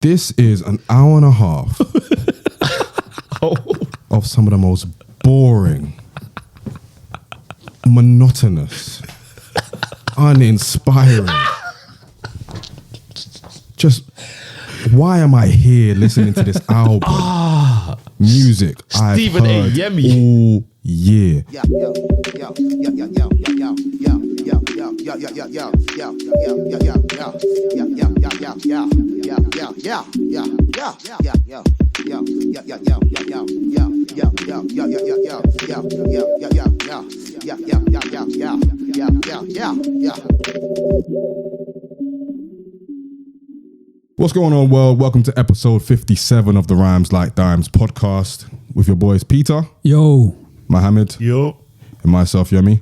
This is an hour and a half of some of the most boring, monotonous, uninspiring. Just, why am I here listening to this album? Music Stephen I've heard Yemi. all year. What's going on, world? Welcome to episode 57 of the Rhymes Like Dimes podcast with your boys Peter, Yo, Mohammed, Yo. and myself, Yemi.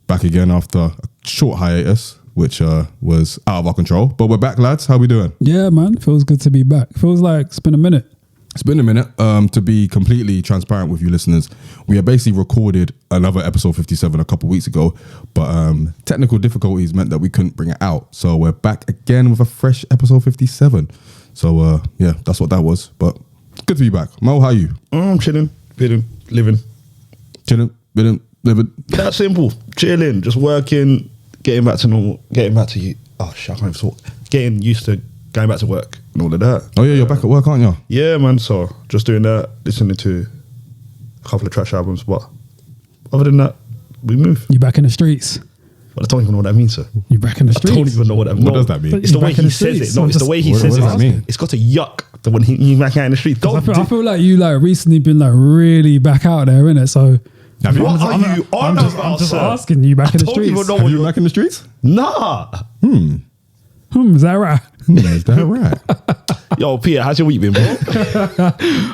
Back again after a short hiatus, which was out of our control. But we're back, lads. How we doing? yeah, man, feels good to be back. Feels like it's been a minute. It's been a minute. To be completely transparent with you listeners, we had basically recorded another episode 57 a couple weeks ago, but technical difficulties meant that we couldn't bring it out. So we're back again with a fresh episode 57. So yeah, that's what that was. But good to be back. Mo, how are you? I'm chilling, living. Chilling, living. That simple. Chilling, just working, getting back to normal, oh shit, I can't even talk. Getting used to going back to work and all of that. Oh yeah, you're back at work, aren't you? Yeah, man. So just doing that, listening to a couple of trash albums, but other than that, we move. You back in the streets. But I don't even know what that means, sir. You back in the I streets. don't even know what that means. What does that mean? It's the You're way back in he the says streets. it. No, I'm it's the just- way he What says does that it. mean? It's got a yuck that when you back out in the street. I Don't feel, I feel like you like recently been like really back out there, innit? So Have you, What are you on I'm about, just sir? asking you back in the don't even streets. know have what you you're... been back in the streets? Nah. Is that right? Is that right? Yo, Peter, how's your week been, bro?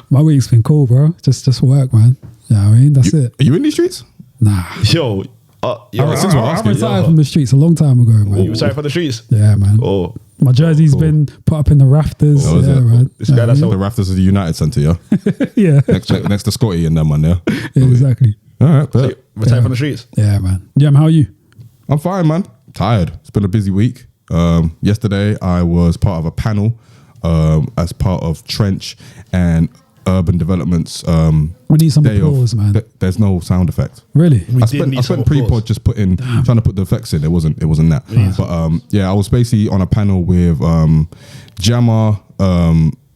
My week's been cool, bro. Just work, man. You know what I mean? That's it. Are you in these streets? Nah. Yo, Alright, since we're I asking, retired from the streets a long time ago, man. you were sorry for the streets? Yeah, man. Oh, My jersey's been put up in the rafters. Oh, is yeah, it? man. this guy that's The rafters of the United Centre, yeah? Yeah, next to Scotty and them, man, yeah? yeah, exactly. All right, but retired from the streets. Yeah, man. Yeah, how are you? I'm fine, man. Tired. It's been a busy week. Yesterday, I was part of a panel as part of Trench and Urban Development's We need some day applause, of. man. There's no sound effect. Really? We I did need spent some pre-pod applause. just trying to put the effects in. It wasn't that. But yeah, I was basically on a panel with Jammer,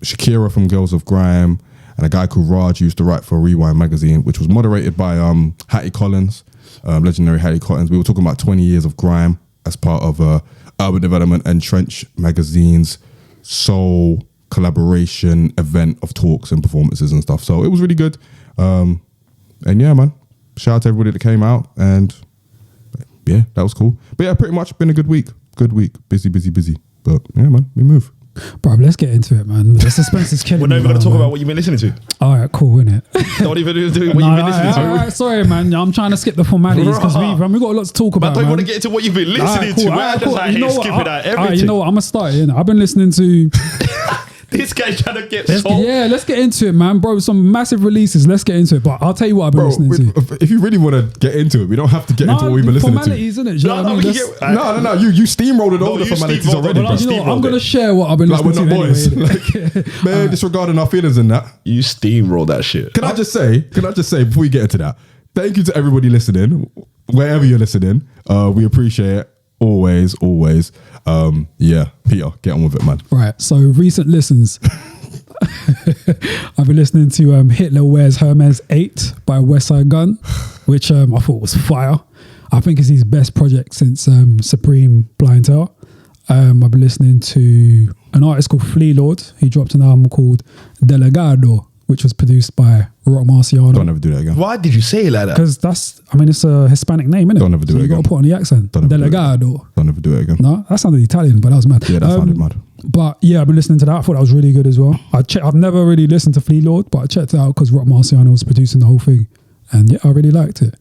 Shakira from Girls of Grime, and a guy called Raj who used to write for Rewind magazine, which was moderated by Hattie Collins, legendary Hattie Collins. We were talking about 20 years of grime as part of Urban Development and Trench magazine's sole collaboration event of talks and performances and stuff. So it was really good. And yeah, man, shout out to everybody that came out, and yeah, that was cool. But yeah, pretty much been a good week. Busy. But yeah, man, we move. Bro, let's get into it, man. The suspense is killing We're me. not even going to now, talk man. about what you've been listening to. All right, cool, innit? Don't even do what you've been listening to. All right, sorry, man. I'm trying to skip the formalities because we've got a lot to talk But about. don't man. want to get into what you've been listening to. We're just like, hey, skipping out everything. You know what? I'm gonna start it. I've been listening to. This guy's trying to get so... Yeah, let's get into it, man, bro. Some massive releases. Let's get into it. But I'll tell you what I've been listening to. If you really want to get into it, we don't have to get into what we've been listening to. Formalities, innit? You know what I mean? we Let's- can get... No. You steamrolled all the you formalities steamrolled already, it. bro. You know what? I'm steamrolled gonna it. share what I've been Like, listening we're not to. boys. Anyway. Man, disregarding our feelings in that. You steamroll that shit. Can I just say, before we get into that, thank you to everybody listening, wherever you're listening. We appreciate it. Always. Yeah, Peter, get on with it, man. Right. So recent listens. I've been listening to Hitler Wears Hermes 8 by Westside Gun, which I thought was fire. I think it's his best project since Supreme Blind Tale. I've been listening to an artist called Flea Lord. He dropped an album called Delegado, which was produced by Rock Marciano. Don't ever do that again. Why did you say it like that? Because it's a Hispanic name, isn't it? Don't ever do so it you got again. to put on the accent. Don't ever do it Delegado. Don't ever do it again. No, that sounded Italian, but that was mad. Yeah, that sounded mad. But yeah, I've been listening to that. I thought that was really good as well. I've never really listened to Flea Lord, but I checked it out because Rock Marciano was producing the whole thing. And yeah, I really liked it.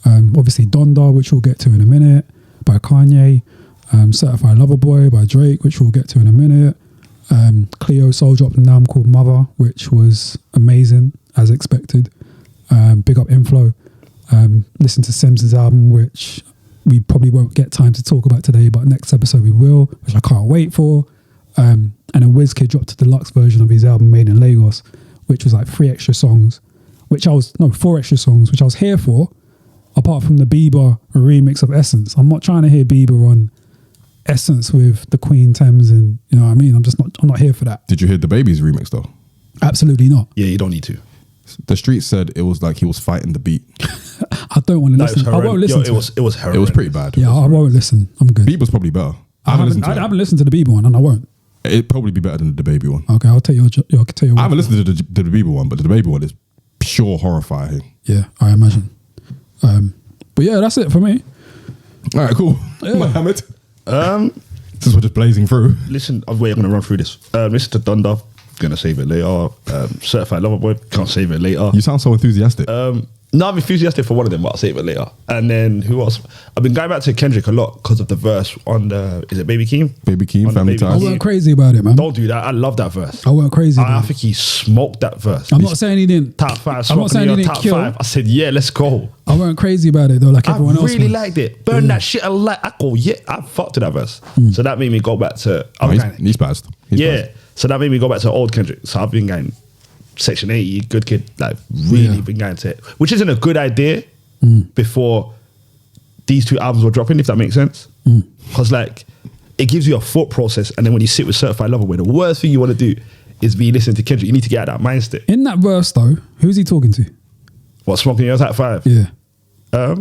Obviously Donda, which we'll get to in a minute, by Kanye. Certified Lover Boy by Drake, which we'll get to in a minute. Cleo Soul dropped an album called Mother, which was amazing, as expected. Big up Inflow. Listen to Sims's album, which we probably won't get time to talk about today, but next episode we will, which I can't wait for. And then Wizkid dropped a deluxe version of his album Made in Lagos, which was like 4 extra songs, which I was here for, apart from the Bieber remix of Essence. I'm not trying to hear Bieber on Essence with the Queen Thames, and you know what I mean? I'm not here for that. Did you hear the Baby's remix though? Absolutely not. Yeah, you don't need to. The street said it was like he was fighting the beat. I don't want to listen. I won't listen to it. It was horrendous. It was pretty bad. Yeah, I won't listen. I'm good. Bieber's probably better. I haven't listened to the Bieber one, and I won't. It'd probably be better than the Baby one. Okay, I'll tell you. I haven't listened to the Bieber one, but the Baby one is pure horrifying. Yeah, I imagine. But yeah, that's it for me. All right, cool. Yeah. Mohammed. Since we're just blazing through. Listen, I'm going to run through this. Listen to Donda. Gonna save it later. Certified Lover Boy. Can't save it later. You sound so enthusiastic. No, I'm enthusiastic for one of them, but I'll save it later. And then who else? I've been going back to Kendrick a lot because of the verse on the, is it Baby Keem? Baby Keem, On the Family Baby I Ties. weren't crazy about it, man. Don't do that. I love that verse. I weren't crazy I about it. think he smoked that verse. I'm not saying he didn't. Top 5, I'm not saying he didn't top kill. 5. I said, yeah, let's go. I weren't crazy about it though, like everyone I else. really was. liked it. Burn that shit. I go, yeah, I fucked to that verse. So that made me go back to, He's passed. yeah. So that made me go back to old Kendrick. So I've been going Section 80, Good Kid, like really been going to it, which isn't a good idea before these 2 albums were dropping, if that makes sense. Because like it gives you a thought process, and then when you sit with Certified Lover Boy, the worst thing you want to do is be listening to Kendrick. You need to get out of that mind state. In that verse though, who's he talking to? What, smoking your Top 5? Yeah. I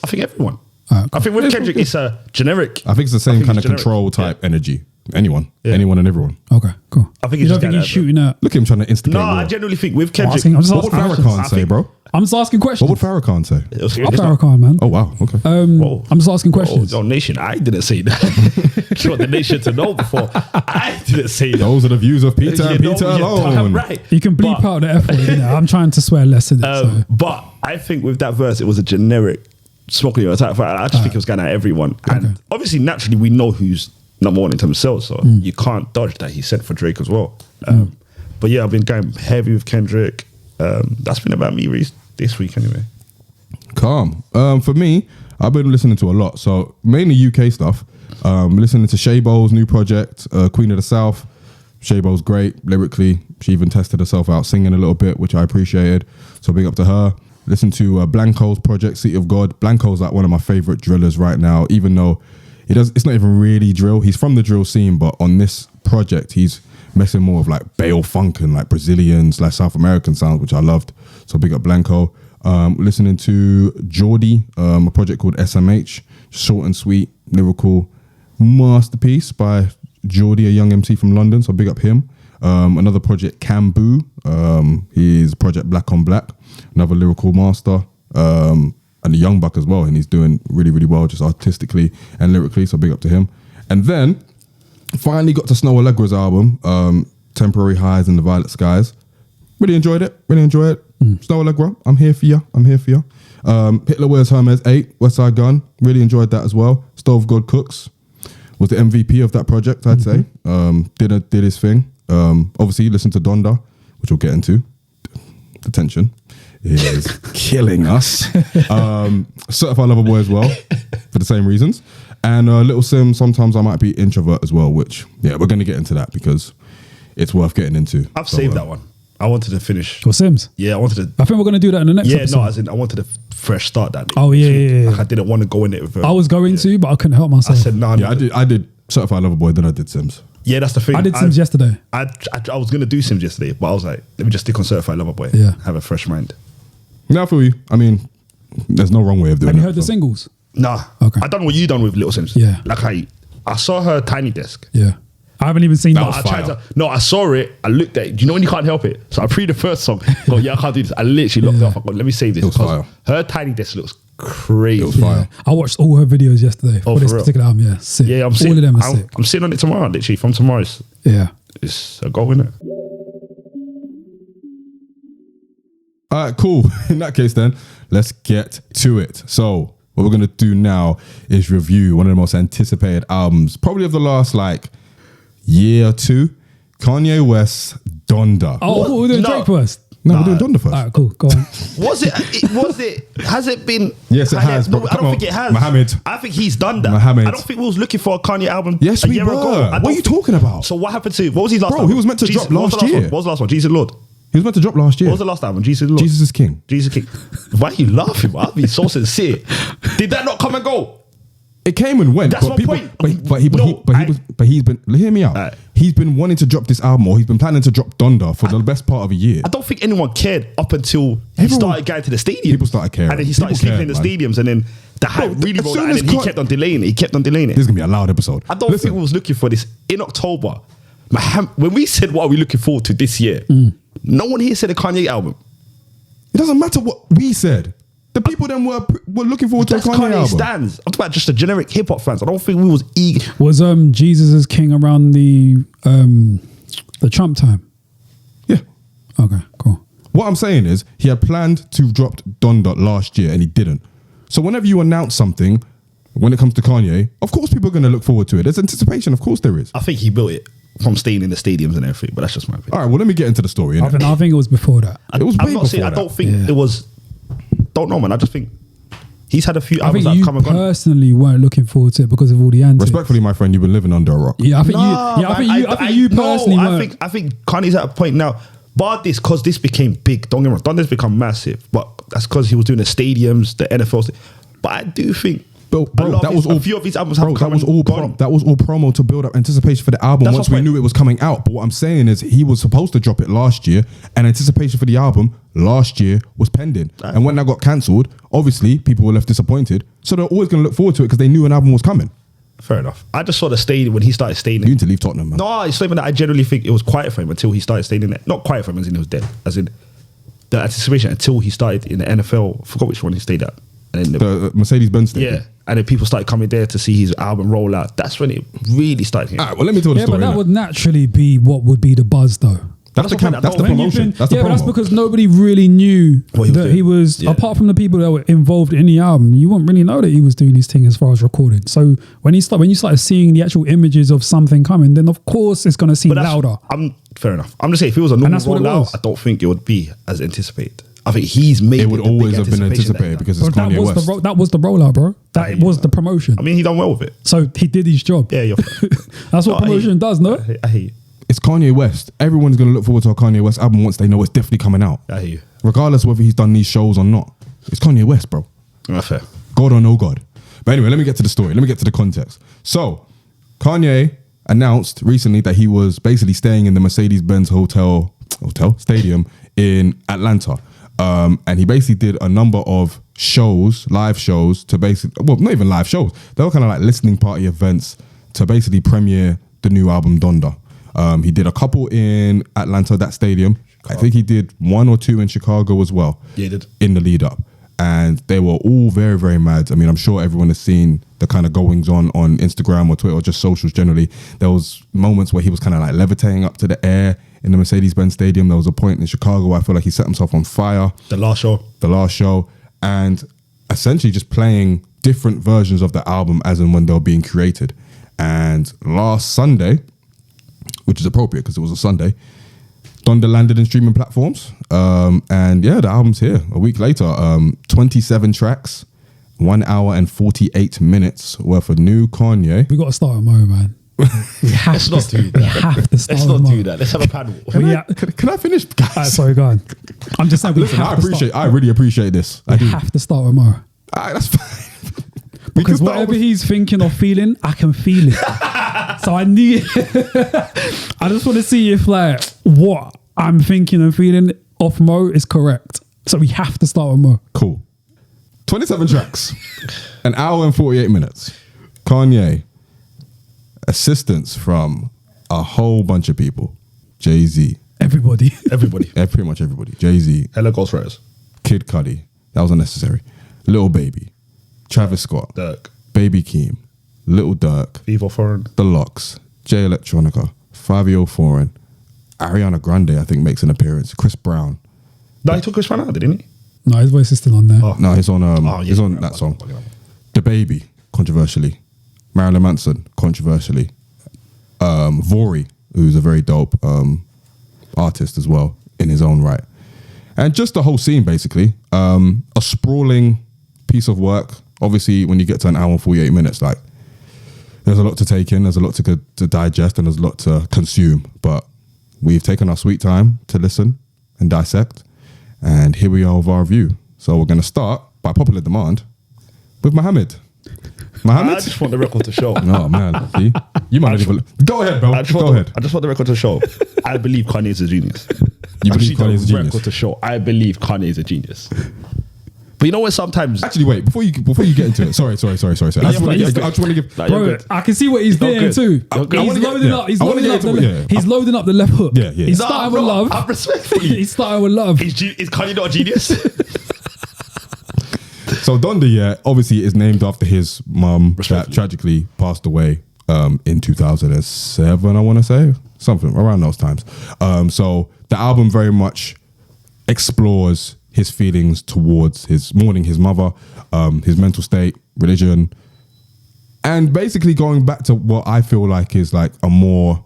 think everyone. Alright, I think with Kendrick, it's a generic. I think it's the same kind of generic. control type energy. Anyone. Yeah. Anyone and everyone. Okay, cool. I think you it's don't just think that, he's shooting at. Look at him trying to instigate No, war. I genuinely think with Kendrick. I'm just What would asking Farrakhan questions. say, bro? I'm just asking questions. What would Farrakhan say? it's I'm not- Farrakhan, man. Oh, wow. Okay. Whoa. I'm just asking questions. Oh, nation, I didn't say that. You want the nation to know before. I didn't say that. Those are the views of Peter and You know, Peter you're alone. damn right. You can bleep But- out the F word. You know? I'm trying to swear less in it. So. But I think with that verse, it was a generic smoking your attack. I just think it was going at everyone. And obviously, naturally, we know who's number one in terms of sales, so you can't dodge that. He sent for Drake as well. But yeah, I've been going heavy with Kendrick. That's been about me this week anyway. Calm. For me, I've been listening to a lot. So mainly UK stuff. Listening to Shay Bowles' new project, Queen of the South. Shay Bowles great lyrically. She even tested herself out singing a little bit, which I appreciated. So big up to her. Listen to Blanco's project, City of God. Blanco's like one of my favorite drillers right now, even though it's not even really drill. He's from the drill scene, but on this project, he's messing more of like Bale funk and like Brazilian / South American sounds, which I loved. So big up Blanco. Listening to Geordie, a project called SMH, short and sweet, lyrical masterpiece by Geordie, a young MC from London. So big up him. Another project, Cambu. His project Black on Black, another lyrical master. And a young buck as well, and he's doing really, really well, just artistically and lyrically. So big up to him. And then finally got to Snow Allegra's album, Temporary Highs in the Violet Skies. Really enjoyed it. Snow Allegra, I'm here for you. Hitler Wears Hermes 8, Westside Gun. Really enjoyed that as well. Stove God Cooks was the MVP of that project, I'd say. Did his thing. Obviously, listened to Donda, which we'll get into. The tension is killing us. Certified Lover Boy as well, for the same reasons. And Little Sim, sometimes I might be introvert as well, which, yeah, we're going to get into that because it's worth getting into. I've saved that one. I wanted to finish. For Sims. Yeah, I wanted to. I think we're going to do that in the next episode. No, as in I wanted a fresh start that. Oh, yeah. Like I didn't want to go in it with. I was going to, but I couldn't help I myself. said no. Yeah, I did Certified Lover Boy, then I did Sims. Yeah, that's the thing. I did Sims yesterday. I was going to do Sims yesterday, but I was like, let me just stick on Certified Lover Boy. Yeah. Have a fresh mind. Now for you, I mean, there's no wrong way of doing it. Have you heard the singles? Nah. Okay. I done what you done with Little Sims. Yeah. Like I saw her Tiny Desk. Yeah. I haven't even seen that. was I fire. tried to. No, I saw it. I looked at it. Do you know when you can't help it? So I pre the first song. Go, yeah, I can't do this. I literally locked it off. I go, let me save this. It was because fire. Her Tiny Desk looks crazy. It was fire. I watched all her videos yesterday for this for real? particular album. Yeah, sick. Yeah, all of them are sick. I'm sitting on it tomorrow. Literally from tomorrow. Yeah. It's a go, innit? All right, cool. In that case, then, let's get to it. So, what we're going to do now is review one of the most anticipated albums, probably of the last, year or two. Kanye West's Donda. Oh, we're doing Drake first. No, we're doing Donda first. All right, cool. Go on. Was it? Has it been? Yes, it has, No, but I don't come think on. it has. Mohammed. I think he's done that. Mohammed. I don't think we was looking for a Kanye album. Yes, a we year were. ago. What are you talking about? So what happened to? What was his last Bro, album? he was meant to drop what was last the year. One? What was the last one? Jesus Lord. He was meant to drop last year. What was the last album? Jesus Lord. Jesus is King. Jesus King. Why are you laughing? I'll be so sincere. Did that not come and go? It came and went. That's but my point. He's been. Hear me out. Alright. He's been wanting to drop this album, or he's been planning to drop Donda for the best part of a year. I don't think anyone cared up until he started going to the stadium. People started caring. And then he started People sleeping in the cared, stadiums, and then the hype really as rolled soon out, as and then he Con- kept on delaying it. He kept on delaying it. This is gonna be a loud episode. I don't think we was looking for this in October. When we said what are we looking forward to this year, no one here said a Kanye album. It doesn't matter what we said. The people then were looking forward to a That's Kanye album. stands. I'm talking about just the generic hip hop fans. I don't think we was eager. Was Jesus is King around the Trump time? Yeah. Okay, cool. What I'm saying is he had planned to drop Donda last year and he didn't. So whenever you announce something, when it comes to Kanye, of course people are going to look forward to it. There's anticipation, of course there is. I think he built it from staying in the stadiums and everything, but that's just my opinion. All right, well let me get into the story. I think it was before that. It was way I'm not saying before I don't that. think it was. Don't know, man. I just think he's had a few I albums think that have you come and gone. personally weren't looking forward to it because of all the antics. Respectfully, my friend, you've been living under a rock. Yeah, I think man, I think you personally weren't. I think Kanye's at a point now. Bar this, because this became big. Don't get me wrong. Donda's become massive, but that's because he was doing the stadiums, the NFL. But I do think. Bro, a few of these albums have come and gone. That was all promo to build up anticipation for the album That's once my we point. knew it was coming out. But what I'm saying is he was supposed to drop it last year, and anticipation for the album last year was pending. And when that got cancelled, obviously people were left disappointed. So they're always going to look forward to it because they knew an album was coming. Fair enough. I just saw the stadium when he started staying You in. need to leave Tottenham, man. No, it's not even that. I generally think it was quiet for him until he started staying in there. Not quiet for him as in he was dead. As in the anticipation until he started in the NFL. I forgot which one he stayed at. And then The Mercedes-Benz Stadium. yeah. And then people started coming there to see his album roll out. That's when it really started. All right, well, let me tell the Yeah, story. but that innit? would naturally be what would be the buzz, though. That's the That's what that's the when you've promotion. Been- That's the yeah, but that's promo. because nobody really knew What he was that doing. he was, Yeah. apart from the people that were involved in the album, you wouldn't really know that he was doing his thing as far as recording. So when you started seeing the actual images of something coming, then of course it's going to seem But that's, louder. fair enough. I'm just saying, if it was a normal that's what it rollout, was. I don't think it would be as anticipated. I think he's made It would the big always have been anticipation anticipated that- because it's But that Kanye was West. that was the rollout, bro. That hear was you. the promotion. I mean, he done well with it. So he did his job. Yeah, you're fair. That's what No, I hear promotion you. does, no? I hear you. It's Kanye West. Everyone's going to look forward to a Kanye West album once they know it's definitely coming out. I hear you. Regardless whether he's done these shows or not. It's Kanye West, bro. That's fair. God or no God. But anyway, let me get to the story. Let me get to the context. So, Kanye announced recently that he was basically staying in the Mercedes-Benz hotel stadium in Atlanta. And he basically did a number of shows, live shows, to basically, well, not even live shows. They were kind of like listening party events to basically premiere the new album Donda. He did a couple in Atlanta, that stadium. I think he did 1 or 2 in Chicago as well. Yeah, he did. In the lead up. And they were all very, very mad. I mean, I'm sure everyone has seen the kind of goings on Instagram or Twitter or just socials generally. There was moments where he was kind of like levitating up to the air in the Mercedes-Benz Stadium. There was a point in Chicago where I feel like he set himself on fire. The last show. And essentially just playing different versions of the album as and when they were being created. And last Sunday, which is appropriate because it was a Sunday, Donda landed in streaming platforms. And yeah, the album's here a week later. 27 tracks, 1 hour and 48 minutes worth of new Kanye. We got to start with Mo, man. We have Let's not do that. We have to start Let's with not Mo. do that. Let's have a panel. Can I finish, guys? Sorry, go on. I'm just saying, we Listen, have to start. I really appreciate this. I We do. have to start with Mo. That's fine. Because whatever he's thinking or feeling, I can feel it. So I need. I just want to see if like what I'm thinking and feeling off Mo is correct. So we have to start with Mo. Cool. 27 tracks, 1 hour and 48 minutes. Kanye, assistance from a whole bunch of people. Jay-Z, Everybody. pretty much everybody. Jay-Z, Hella Ghostwriters. Kid Cudi, that was unnecessary. Lil Baby, Travis Scott, Dirk. Baby Keem, Lil Durk, Vivo Foreign. The Lox, Jay Electronica, Fabio Foreign, Ariana Grande, I think, makes an appearance. Chris Brown. No, he took Chris Brown out, didn't he? No, his voice is still on there. Oh. No, he's on yeah, he's on yeah, that song. yeah. The Baby, controversially. Marilyn Manson, controversially. Vori, who's a very dope artist as well in his own right. And just the whole scene, basically. A sprawling piece of work. Obviously, when you get to an hour and 48 minutes, like, there's a lot to take in, there's a lot to digest, and there's a lot to consume. But we've taken our sweet time to listen and dissect. And here we are with our review. So we're going to start, by popular demand, with Mohammed. Mohammed? I just want the record to show. Oh, man. See? You might not even... Go ahead, bro. Go ahead. I just want the record to show. I believe Kanye is a genius. You believe Kanye is a genius? Record to show. I believe Kanye is a genius. But you know what? Sometimes, actually, wait before you get into it. Sorry. I just want to give. Bro, I can see what he's doing too. He's loading up. He's loading up the left hook. Yeah. He's starting with love. I'm respectfully. He's starting with love. Is Kanye not a genius? So Donda, obviously is named after his mum that tragically passed away in 2007. I want to say something around those times. So the album very much explores his feelings towards his mourning his mother, his mental state, religion, and basically going back to what I feel like is like a more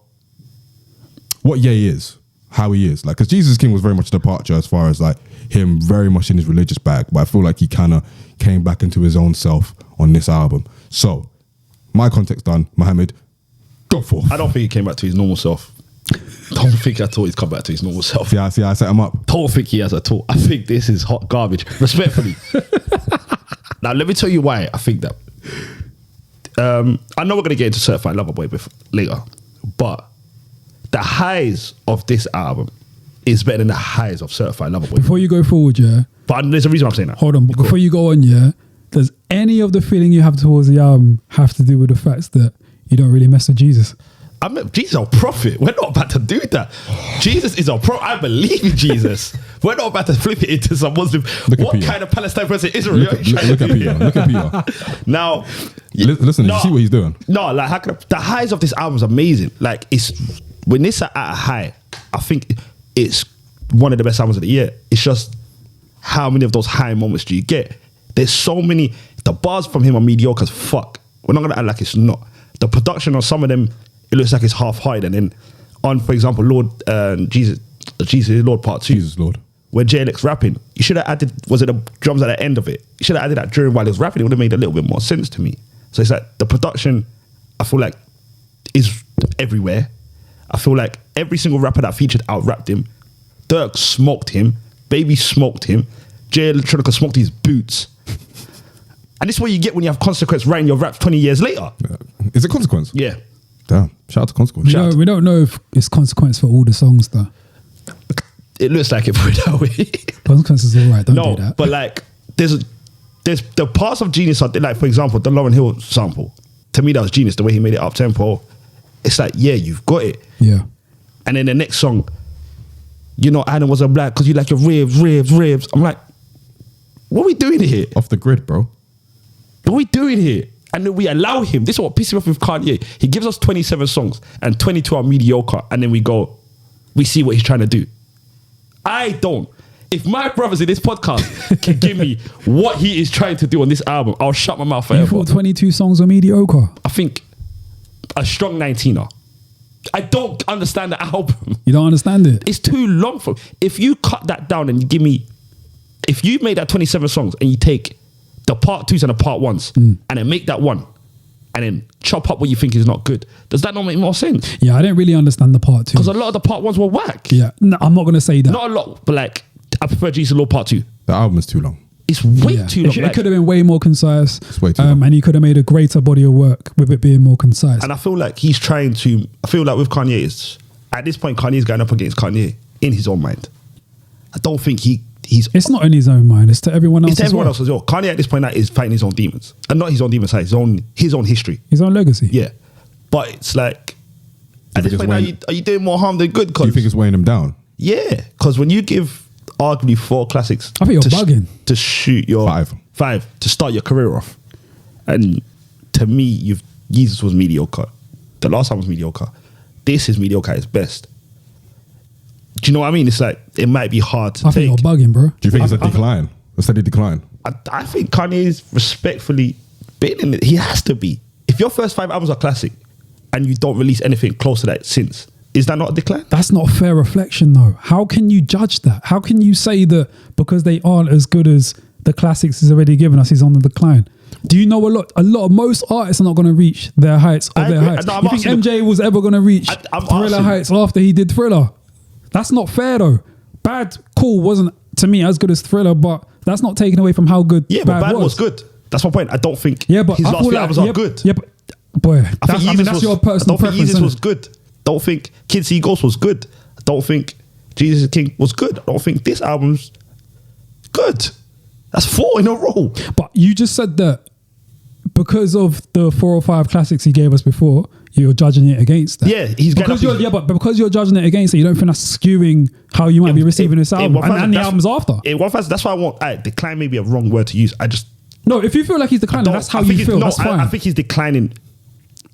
what Ye is, how he is. Like, because Jesus King was very much a departure as far as like him very much in his religious bag, but I feel like he kind of came back into his own self on this album. So, my context done, Mohammed, go forth. I don't think he came back to his normal self. Don't think at all he's come back to his normal self. Yeah, see, I set him up. Don't think he has at all. I think this is hot garbage. Respectfully. Now, let me tell you why I think that. I know we're going to get into Certified Lover Boy later, but the highs of this album is better than the highs of Certified Lover Boy. Before you go forward, yeah. But there's a reason I'm saying that. Hold on, but before you go on, yeah, does any of the feeling you have towards the album have to do with the fact that you don't really mess with Jesus? Jesus is a prophet. We're not about to do that. Jesus is a prophet. I believe in Jesus. We're not about to flip it into some Muslim. What kind of Palestine person is Israel? Look at Peter. Now, listen, you see what he's doing. No, like the highs of this album is amazing. Like, it's when it's at a high, I think it's one of the best albums of the year. It's just how many of those high moments do you get? There's so many. The bars from him are mediocre as fuck. We're not gonna act like it's not. The production on some of them, it looks like it's half-hearted. And then on, for example, Lord Jesus Lord Part 2. Jesus Lord. Where JLX rapping, you should have added, was it the drums at the end of it? You should have added that during while he was rapping. It would have made a little bit more sense to me. So it's like the production, I feel like, is everywhere. I feel like every single rapper that featured out-rapped him. Dirk smoked him. Baby smoked him. Jay Electronica smoked his boots. And this is what you get when you have Consequence writing your raps 20 years later. Is it Consequence? Yeah. Damn. Shout out to Consequence. We don't know if it's Consequence for all the songs though. It looks like it put it that way. Consequence is all right. Don't do that. But like, there's the parts of genius. Like, for example, the Lauryn Hill sample. To me, that was genius. The way he made it up tempo. It's like, yeah, you've got it. Yeah. And then the next song, you know, Adam was a black because you like your ribs. I'm like, what are we doing here? Off the grid, bro. What are we doing here? And then we allow him. This is what pisses me off with Kanye. He gives us 27 songs and 22 are mediocre. And then we see what he's trying to do. I don't. If my brothers in this podcast can give me what he is trying to do on this album, I'll shut my mouth forever. You thought 22 songs are mediocre? I think a strong 19er. I don't understand the album. You don't understand it? It's too long for. If you cut that down and you give me, if you made that 27 songs and you take the part 2s and the part 1s and then make that one and then chop up what you think is not good, does that not make more sense? Yeah, I didn't really understand the part 2. Because a lot of the part 1s were whack. Yeah, no, I'm not going to say that. Not a lot, but like, I prefer Jesus Lord Part 2. The album is too long. It's way too long. It could have been way more concise. It's way too long. And he could have made a greater body of work with it being more concise. And I feel like he's trying to, I feel like with Kanye, at this point, Kanye's going up against Kanye in his own mind. I don't think he's... It's not in his own mind. It's to everyone else. It's to everyone else as well. Kanye at this point is fighting his own demons. And not his own demons, his own history. His own legacy. Yeah. But it's like, at this point now, are you doing more harm than good? Do you think it's weighing him down? Yeah. Because when you give arguably 4 classics... I think you're bugging. To shoot your... 5. To start your career off. And to me, Jesus was mediocre. The last time was mediocre. This is mediocre at its best. Do you know what I mean? It's like, it might be hard to take. I think you're bugging, bro. Do you think it's a decline? A steady decline? I think Kanye's respectfully been in it. He has to be. If your first 5 albums are classic and you don't release anything close to that since, Is that not a decline? That's not a fair reflection, though. How can you judge that? How can you say that because they aren't as good as the classics has already given us, he's on the decline? Do you know most artists are not going to reach their heights of their heights? No, you think MJ was ever going to reach Thriller heights after he did Thriller? That's not fair, though. Bad, cool, wasn't, to me, as good as Thriller, but that's not taken away from how good Bad was good. That's my point. I don't think but his last few albums are good. Yeah, but boy, that's your personal preference. Yeezus was good. Don't think Kids See Ghosts was good. I don't think Jesus is King was good. I don't think this album's good. That's 4 in a row. But you just said that because of the 4 or 5 classics he gave us before, you're judging it against that. Yeah, but because you're judging it against it, you don't think that's skewing how you might be receiving this album and the albums after. That's why I want decline. May be a wrong word to use. No, if you feel like he's declining, that's how you feel. That's fine. I think he's declining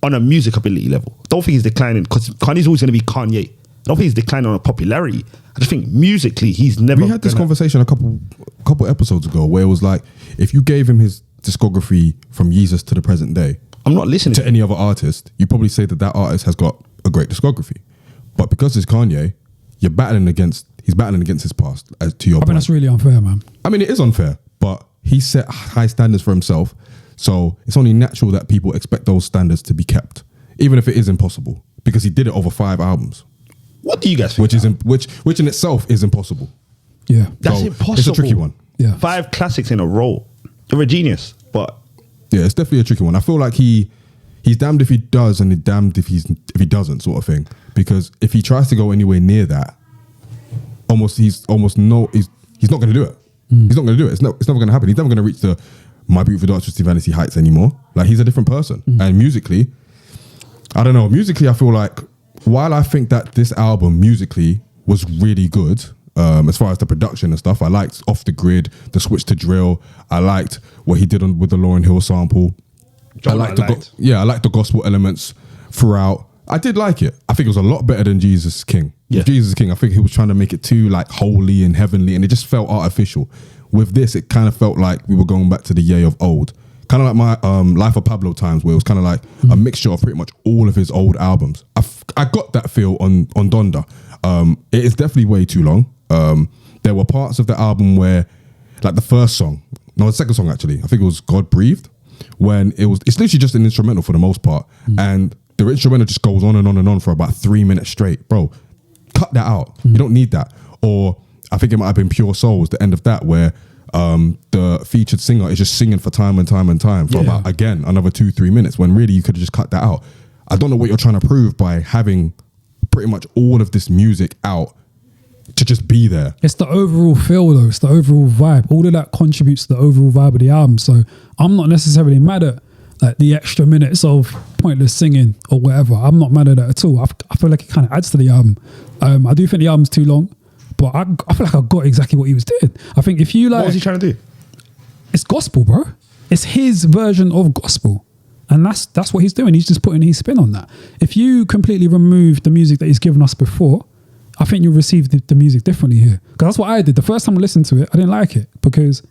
on a music ability level. I don't think he's declining because Kanye's always going to be Kanye. I don't think he's declining on a popularity. I just think musically he's never. We had this conversation a couple episodes ago where it was like, if you gave him his discography from Yeezus to the present day, I'm not listening to any other artist, you probably say that artist has got a great discography. But because it's Kanye, he's battling against his past. To your point, that's really unfair, man. I mean, it is unfair, but he set high standards for himself. So it's only natural that people expect those standards to be kept, even if it is impossible, because he did it over 5 albums. What do you guys think? Which in itself is impossible. Yeah, that's impossible. It's a tricky one. Yeah, 5 classics in a row. They're a genius, but yeah, it's definitely a tricky one. I feel like he's damned if he does and he's damned if he doesn't, sort of thing. Because if he tries to go anywhere near that, he's not going to do it. He's not going to do it. It's never going to happen. He's never going to reach the My Beautiful Dark Twisted Fantasy heights anymore. Like, he's a different person. And musically, I don't know. Musically, I feel like while I think that this album musically was really good, as far as the production and stuff, I liked Off the Grid, the switch to drill. I liked what he did with the Lauryn Hill sample. I liked the gospel elements throughout. I did like it. I think it was a lot better than Jesus King. Yeah. With Jesus King, I think he was trying to make it too like holy and heavenly, and it just felt artificial. With this, it kind of felt like we were going back to the Ye of old. Kind of like my Life of Pablo times, where it was kind of like a mixture of pretty much all of his old albums. I got that feel on Donda. It is definitely way too long. There were parts of the album where, like the second song actually, I think it was God Breathed, when it's literally just an instrumental for the most part, and the instrumental just goes on and on and on for about 3 minutes straight. Bro, cut that out. You don't need that. Or I think it might have been Pure Souls, the end of that, where the featured singer is just singing for time and time and time for about, again, another 2-3 minutes, when really you could have just cut that out. I don't know what you're trying to prove by having pretty much all of this music out to just be there. It's the overall feel, though. It's the overall vibe. All of that contributes to the overall vibe of the album. So I'm not necessarily mad at like the extra minutes of pointless singing or whatever. I'm not mad at that at all. I feel like it kind of adds to the album. I do think the album's too long, but I feel like I got exactly what he was doing. I think if you like, what was he trying to do? It's gospel, bro. It's his version of gospel. And that's what he's doing. He's just putting his spin on that. If you completely remove the music that he's given us before, I think you'll receive the music differently here. Because that's what I did. The first time I listened to it, I didn't like it because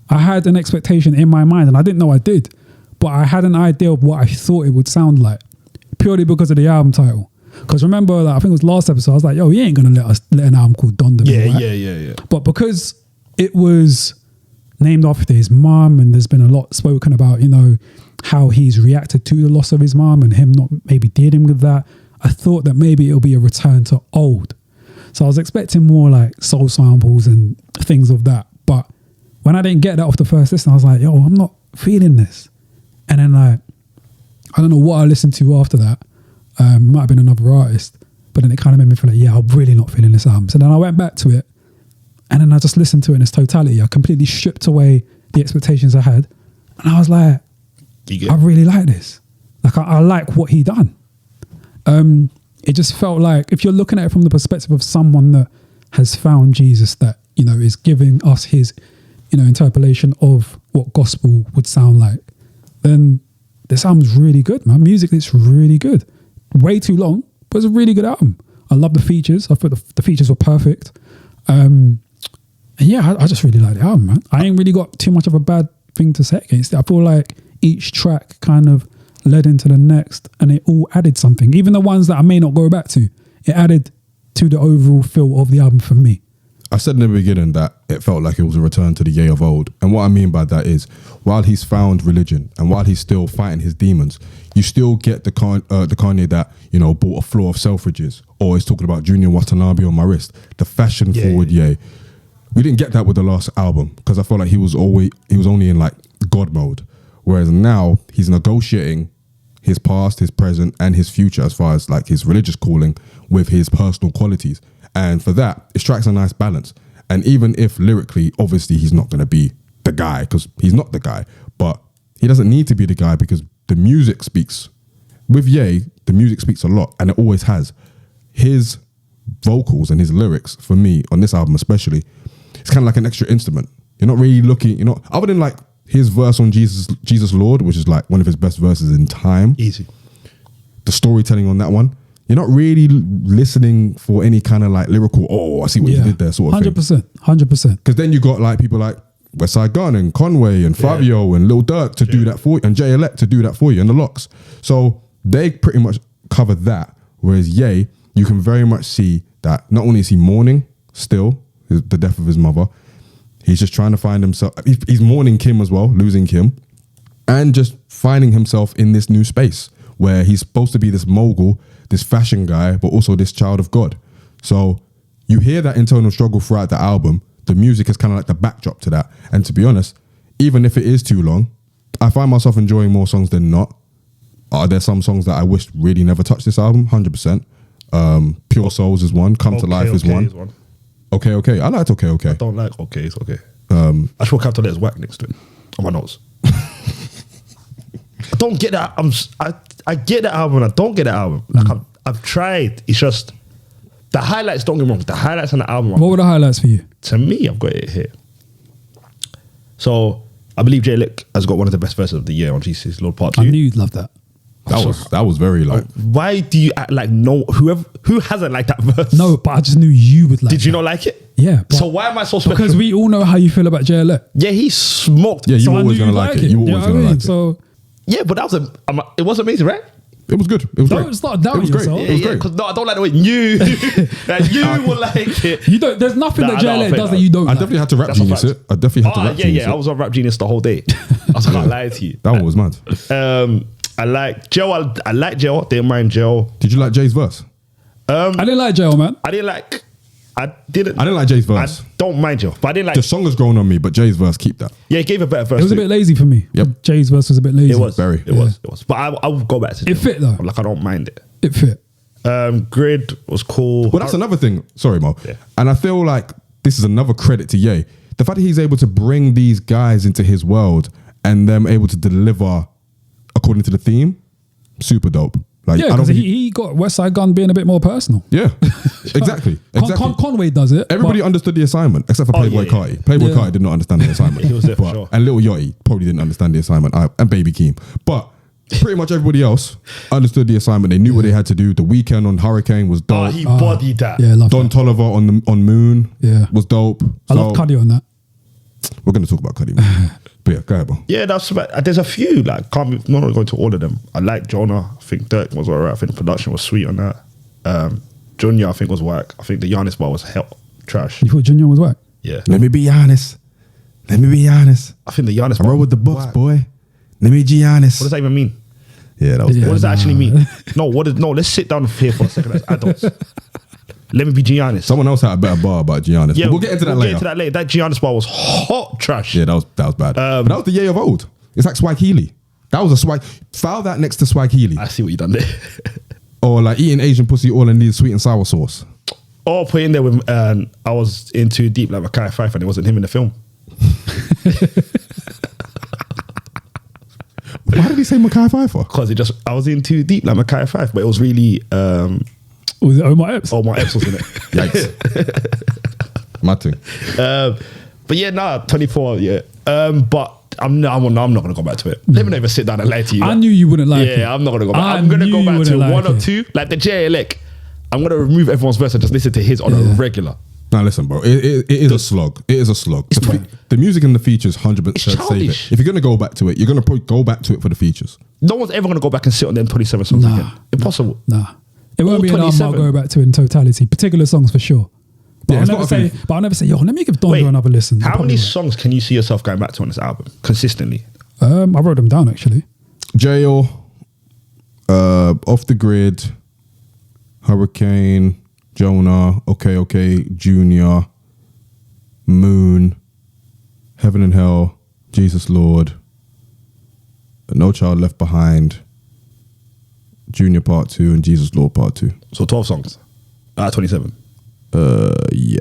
I had an expectation in my mind, and I didn't know I did, but I had an idea of what I thought it would sound like, purely because of the album title. Because remember, like, I think it was last episode, I was like, yo, he ain't going to let an album called Donda be, right? Yeah. But because it was named after his mom, and there's been a lot spoken about, you know, how he's reacted to the loss of his mom and him not maybe dealing with that, I thought that maybe it'll be a return to old. So I was expecting more like soul samples and things of that. But when I didn't get that off the first listen, I was like, yo, I'm not feeling this. And then like, I don't know what I listened to after that. Might have been another artist. But then it kind of made me feel like, yeah, I'm really not feeling this album. So then I went back to it, and then I just listened to it in its totality. I completely stripped away the expectations I had. And I was like, I really like this. Like, I like what he done. It just felt like, if you're looking at it from the perspective of someone that has found Jesus, that, you know, is giving us his, you know, interpolation of what gospel would sound like, then this album's really good, man. Musically, it's really good. Way too long, but it's a really good album. I love the features. I thought the features were perfect. And yeah, I just really like the album, man. I ain't really got too much of a bad thing to say against it. I feel like each track kind of led into the next, and it all added something. Even the ones that I may not go back to it added to the overall feel of the album for me. I said in the beginning that it felt like it was a return to the Ye of old. And what I mean by that is, while he's found religion and while he's still fighting his demons, you still get the Kanye that, you know, bought a floor of Selfridges, or is talking about Junior Watanabe on my wrist, the fashion forward Ye. We didn't get that with the last album because I felt like he was only in like God mode. Whereas now he's negotiating his past, his present, and his future as far as like his religious calling with his personal qualities. And for that, it strikes a nice balance. And even if lyrically, obviously he's not going to be the guy, because he's not the guy, but he doesn't need to be the guy because the music speaks. With Ye, the music speaks a lot, and it always has. His vocals and his lyrics, for me, on this album especially, it's kind of like an extra instrument. You're not really looking, other than like his verse on Jesus Lord, which is like one of his best verses in time. Easy. The storytelling on that one, you're not really listening for any kind of like lyrical, oh, I see what you did there sort of 100%, 100%. Because then you got like people like Westside Gun and Conway and Fabio and Lil Durk to do that for you, and Jay Elect to do that for you, and the Locks. So they pretty much covered that. Whereas Ye, you can very much see that not only is he mourning still the death of his mother, he's just trying to find himself. He's mourning Kim as well, losing Kim, and just finding himself in this new space where he's supposed to be this mogul, this fashion guy, but also this child of God. So you hear that internal struggle throughout the album. The music is kind of like the backdrop to that. And to be honest, even if it is too long, I find myself enjoying more songs than not. Are there some songs that I wish really never touched this album? 100%. Pure Souls is one. Come to Life is one. Okay. I liked Okay. I don't like Okay. It's okay. I just want Come to Life is whack next to it on my notes. I don't get that. I get the album. I don't get the album. Like I've tried. It's just the highlights. Don't get me wrong. The highlights on the album. What were the highlights for you? To me, I've got it here. So I believe Jay Lick has got one of the best verses of the year on Jesus Lord Part 2. I knew you'd love that. That was very like. Why do you act like who hasn't liked that verse? No, but I just knew you would like. Did you not like it? Yeah. So why am I so special? Because we all know how you feel about JLF. Yeah, he smoked. Yeah, you So were I always knew gonna you'd like it. You were always gonna like it. So Yeah, but that was it was amazing, right? It was good. It was great. don't start doubting It was great. yourself. It was great. Because I don't like the way you will like it. You don't. There's nothing Nah, that no, JLF fair does that enough. you don't. I like. definitely had to rap That's a genius fact. it. I definitely had to rap genius I it. was on Rap Genius the whole day. I can't lie to you. That one was mad. I like Joe. I like Joe. Didn't mind Joe. Did you like Jay's verse? I didn't like jail, man. I didn't like Jay's verse. I don't mind Joe, but I didn't like. The song has grown on me, but Jay's verse, keep that. Yeah, it gave a better verse. It was a too. bit lazy for me. Yep. Jay's verse was a bit lazy. It was Very. It was. But I will go back to It fit though. Like I don't mind it. It fit. Grid was cool. Well, that's another thing. Sorry, Mo. Yeah. And I feel like this is another credit to Ye. The fact that he's able to bring these guys into his world and them able to deliver according to the theme, super dope. Like, Yeah, I don't because think he got Westside Gun being a bit more personal. Yeah, exactly. Conway does it. Everybody understood the assignment except for Playboy yeah. Carti. Playboy Yeah. Carti did not understand the assignment. He was there for sure. And Lil Yachty probably didn't understand the assignment. And Baby Keem. But pretty much everybody else understood the assignment. They knew what they had to do. The Weekend on Hurricane was dope. He bodied that. Yeah, love Don that. Toliver on Moon was dope. I love Cuddy on that. We're going to talk about Cuddy, man. But yeah, go ahead, bro. Yeah, that's about, there's a few like I'm not going to all of them. I like Jonah. I think Dirk was alright. I think the production was sweet on that. Junior I think was whack. I think the Giannis bar was trash. You thought Junior was whack? Yeah, Let me be honest. I think the Giannis I bar roll with the Bucks, whack. boy. Let me be honest. What does that even mean? Yeah, that was Yeah. bad. What does that actually mean? No, let's sit down here for a second as adults. Let me be Giannis. Someone else had a better bar about Giannis. Yeah, But we'll get into that later. That Giannis bar was hot trash. Yeah, that was bad. But that was the Ye of old. It's like Swag Healy. That was a Swag. File that next to Swag Healy. I see what you done there. Or like eating Asian pussy all I need is sweet and sour sauce. Or put in there with I was in too deep like Mackay Fife and it wasn't him in the film. Why did he say Mackay Pfeiffer? Because I was in too deep like Mackay Fife, but it was really Was it Omar Epps? Omar Epps was in it. Yikes. Mad thing. But yeah, 24, yeah. But I'm not gonna go back to it. Let me not even sit down and lie to you. I knew you wouldn't like it. Yeah, I'm not gonna go back. I I'm gonna knew go you back to wouldn't one like or it. two, like the JLEC. I'm gonna remove everyone's verse and just listen to his on a regular. Now listen, bro. It is a slog. It is a slog. The music and the features 100% save childish. it. If you're gonna go back to it, you're gonna probably go back to it for the features. No one's ever gonna go back and sit on them 27 songs Nah. again. Impossible. Nah. It won't be an album I'll go back to in totality. Particular songs for sure. But Yeah, I'll never say, yo, let me give Donda another listen. How many songs can you see yourself going back to on this album consistently? I wrote them down actually. Jail, Off the Grid, Hurricane, Jonah, Okay, Junior, Moon, Heaven and Hell, Jesus Lord, No Child Left Behind, Junior Part 2, and Jesus Lord Part 2. So 12 songs. 27. Yeah.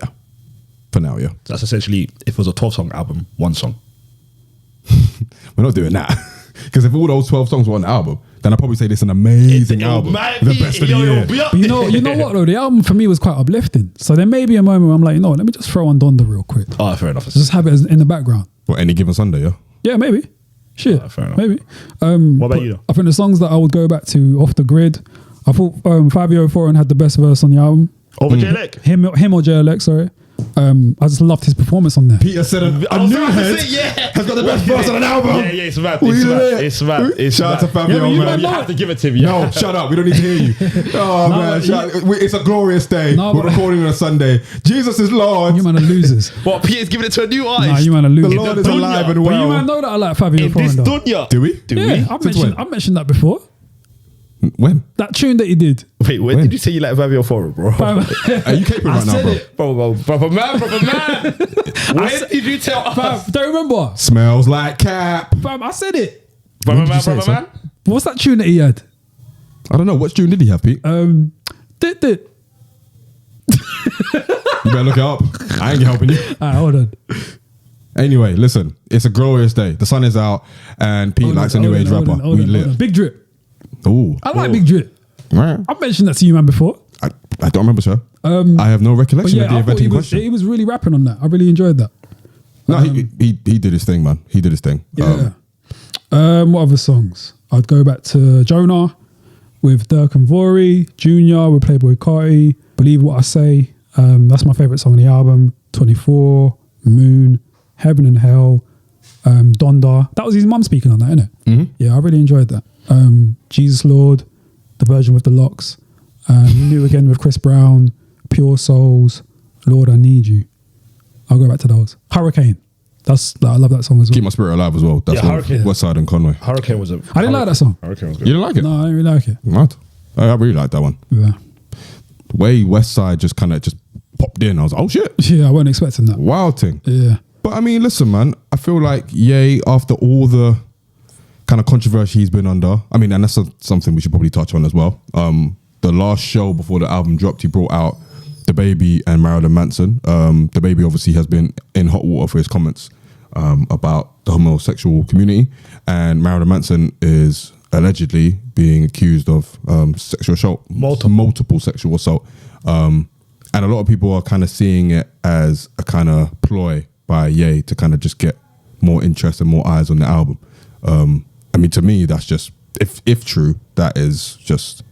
For now, yeah. That's essentially, if it was a 12-song album, one song. We're not doing that. Because if all those 12 songs were on the album, then I'd probably say this is an amazing album. The best of the year. But you know what though? The album for me was quite uplifting. So there may be a moment where I'm like, you know what, let me just throw on Donda real quick. Oh, fair enough. Just have it in the background. What, Any Given Sunday, yeah? Yeah, maybe. Shit, fair enough. maybe. What about you though? I think the songs that I would go back to Off the Grid, I thought Fabio Foreign had the best verse on the album. Over J-Leck? Him or J-Leck, sorry. I just loved his performance on there. Peter said a new head has got the best verse on an album. Yeah, it's mad. It's mad. Shout out to Fabio, man. You have to give it to me. No, shut up. We don't need to hear you. Oh, man. It's a glorious day. We're recording on a Sunday. Jesus is Lord. You man are losers. What, Peter's giving it to a new artist? Nah, you man are losers. The Lord is alive and But you well. man know that I like Fabio Foreign though. Dunya. Do we? Yeah, I've mentioned that before. When? That tune that he did. Wait, when did you say you like Fabio Foreign, bro? Are you caping right now, bro? Brother man. When did you tell us? Fam, don't remember. Smells like cap. Fam, I said it. Brother did you say it, man. What's that tune that he had? I don't know. What tune did he have, Pete? Dit. You better look it up. I ain't helping you. Alright, hold on. Anyway, listen. It's a glorious day. The sun is out and Pete likes a new age rapper. We lit. Big Drip. Ooh. I like Big Drip. Right. I've mentioned that to you, man, before. I don't remember, sir. I have no recollection of the I thought event in question. he was really rapping on that. I really enjoyed that. No, he did his thing, man. He did his thing. Yeah. What other songs? I'd go back to Jonah with Dirk and Vori, Junior with Playboy Carti, Believe What I Say. That's my favourite song on the album. 24, Moon, Heaven and Hell, Donda. That was his mum speaking on that, innit? Mm-hmm. Yeah, I really enjoyed that. Jesus Lord, the version with the locks. New Again with Chris Brown, Pure Souls, Lord I Need You. I'll go back to those. Hurricane. I love that song as well. Keep My Spirit Alive as well. That's West Side and Conway. Hurricane was I didn't like that song. Hurricane was good. You didn't like it? No, I didn't really like it. What? I really like that one. Yeah. The way West Side just kind of just popped in, I was like, oh shit. Yeah, I wasn't expecting that. Wild thing. Yeah. But I mean, listen, man, I feel like Ye, after all the kind of controversy he's been under, I mean, and that's something we should probably touch on as well. The last show before the album dropped, he brought out The Baby and Marilyn Manson. The Baby obviously has been in hot water for his comments about the homosexual community, and Marilyn Manson is allegedly being accused of sexual assault, multiple sexual assault, and a lot of people are kind of seeing it as a kind of ploy by Ye to kind of just get more interest and more eyes on the album. I mean, to me, that's just, if true, that is just,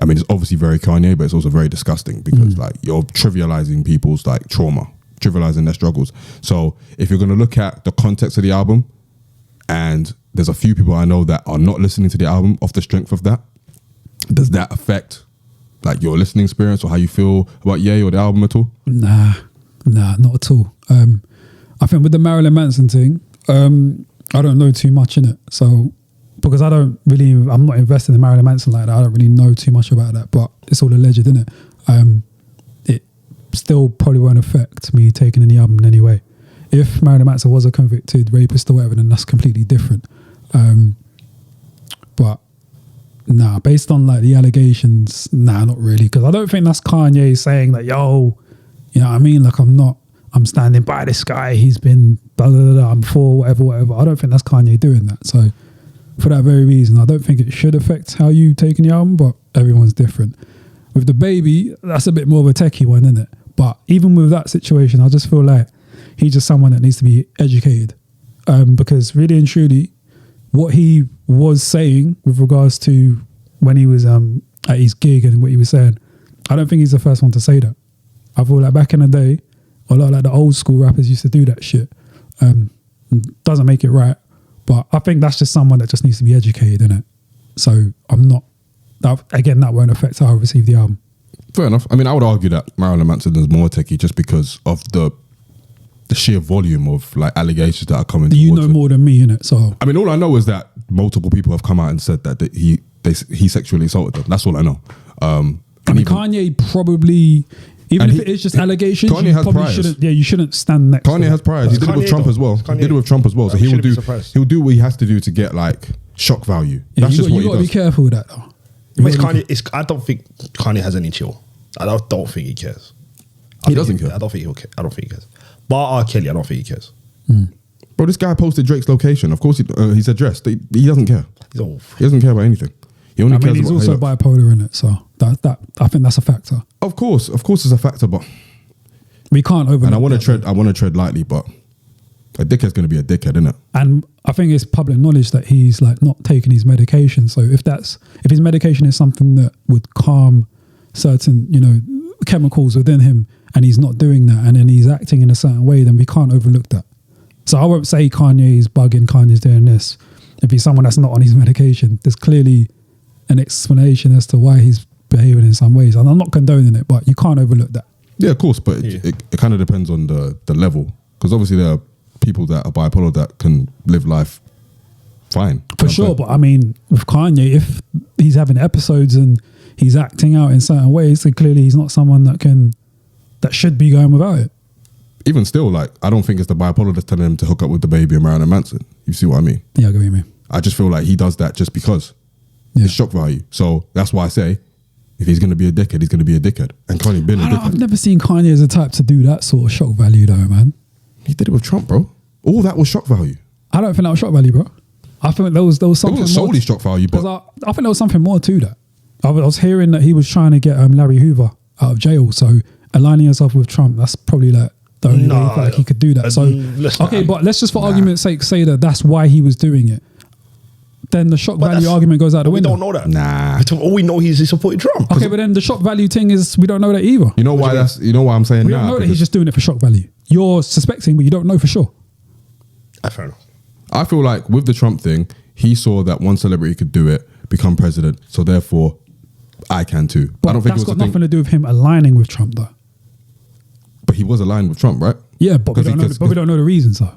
I mean, it's obviously very Kanye, but it's also very disgusting because like you're trivializing people's like trauma, trivializing their struggles. So if you're going to look at the context of the album, and there's a few people I know that are not listening to the album off the strength of that, does that affect like your listening experience or how you feel about Ye or the album at all? Nah, not at all. I think with the Marilyn Manson thing, I don't know too much in it. So, because I'm not invested in Marilyn Manson like that. I don't really know too much about that, but it's all alleged, isn't it? It still probably won't affect me taking any album in any way. If Marilyn Manson was a convicted rapist or whatever, then that's completely different. But nah, based on like the allegations, nah, not really. Because I don't think that's Kanye saying that, yo, you know what I mean? Like I'm standing by this guy. He's been blah, blah, blah, I'm for whatever. I don't think that's Kanye doing that. So for that very reason, I don't think it should affect how you take in the album, but everyone's different. With The Baby, that's a bit more of a techie one, isn't it? But even with that situation, I just feel like he's just someone that needs to be educated. Because really and truly, what he was saying with regards to when he was at his gig and what he was saying, I don't think he's the first one to say that. I feel like back in the day, a lot of like the old school rappers used to do that shit. Doesn't make it right, but I think that's just someone that just needs to be educated in it. So I'm not Again, that won't affect how I receive the album. Fair enough. I mean, I would argue that Marilyn Manson is more techie just because of the sheer volume of like allegations that are coming. You know towards it. more than me, innit? So I mean, all I know is that multiple people have come out and said that he sexually assaulted them. That's all I know. I mean, Kanye probably, even if it is just allegations, Kanye you has probably priors. shouldn't. Yeah, you shouldn't stand next. Kanye to has priors. He did it with Kanye Trump though. as well. Kanye. He did it with Trump as well. So I he will shouldn't be do. surprised. He'll do what he has to do to get like shock value. Yeah, That's just what you he got to be does. careful with that, though. It's Kanye. I don't think Kanye has any chill. I don't think he cares. He doesn't care. I don't think he'll care. I don't think he cares. Bar R. Kelly, I don't think he cares. Bro, this guy posted Drake's location. Of course, he's addressed. He doesn't care. He's all. He doesn't care about anything. He only I mean, cares he's about also how he looks. bipolar in it, so that I think that's a factor. Of course, it's a factor, but We can't overlook. and I want to that. tread. I want to tread lightly, but a dickhead's going to be a dickhead, isn't it? And I think it's public knowledge that he's like not taking his medication. So if his medication is something that would calm certain, chemicals within him, and he's not doing that, and then he's acting in a certain way, then we can't overlook that. So I won't say Kanye's bugging, Kanye's doing this. If he's someone that's not on his medication, there's clearly an explanation as to why he's behaving in some ways. And I'm not condoning it, but you can't overlook that. Yeah, of course, but it kind of depends on the level, because obviously there are people that are bipolar that can live life fine. For sure, but I mean, with Kanye, if he's having episodes and he's acting out in certain ways, then clearly he's not someone that should be going without it. Even still, like, I don't think it's the bipolar that's telling him to hook up with the baby and Marilyn Manson. You see what I mean? Yeah, I get what you mean. I just feel like he does that just because it's shock value. So that's why I say, if he's going to be a dickhead, he's going to be a dickhead. And Kanye been a dickhead. I've never seen Kanye as a type to do that sort of shock value, though, man. He did it with Trump, bro. All that was shock value. I don't think that was shock value, bro. I think there was It something wasn't more. solely shock value, Because but I think there was something more to that. I was hearing that he was trying to get Larry Hoover out of jail. So aligning yourself with Trump, that's probably like the only way he felt like he could do that. So okay, but let's just for argument's sake say that that's why he was doing it. Then the shock value argument goes out the We window. don't know that. Nah. All we know is he supported Trump. Okay, but then the shock value thing is we don't know that either. you know why I'm saying We don't nah? know that he's Because just doing it for shock value. You're suspecting, but you don't know for sure. Fair enough. I feel like with the Trump thing, he saw that one celebrity could do it, become president, so therefore I can too. But I don't think that's it was got a nothing thing, to do with him aligning with Trump, though. but he was aligned with Trump, right? Yeah, but we don't know the reasons, though.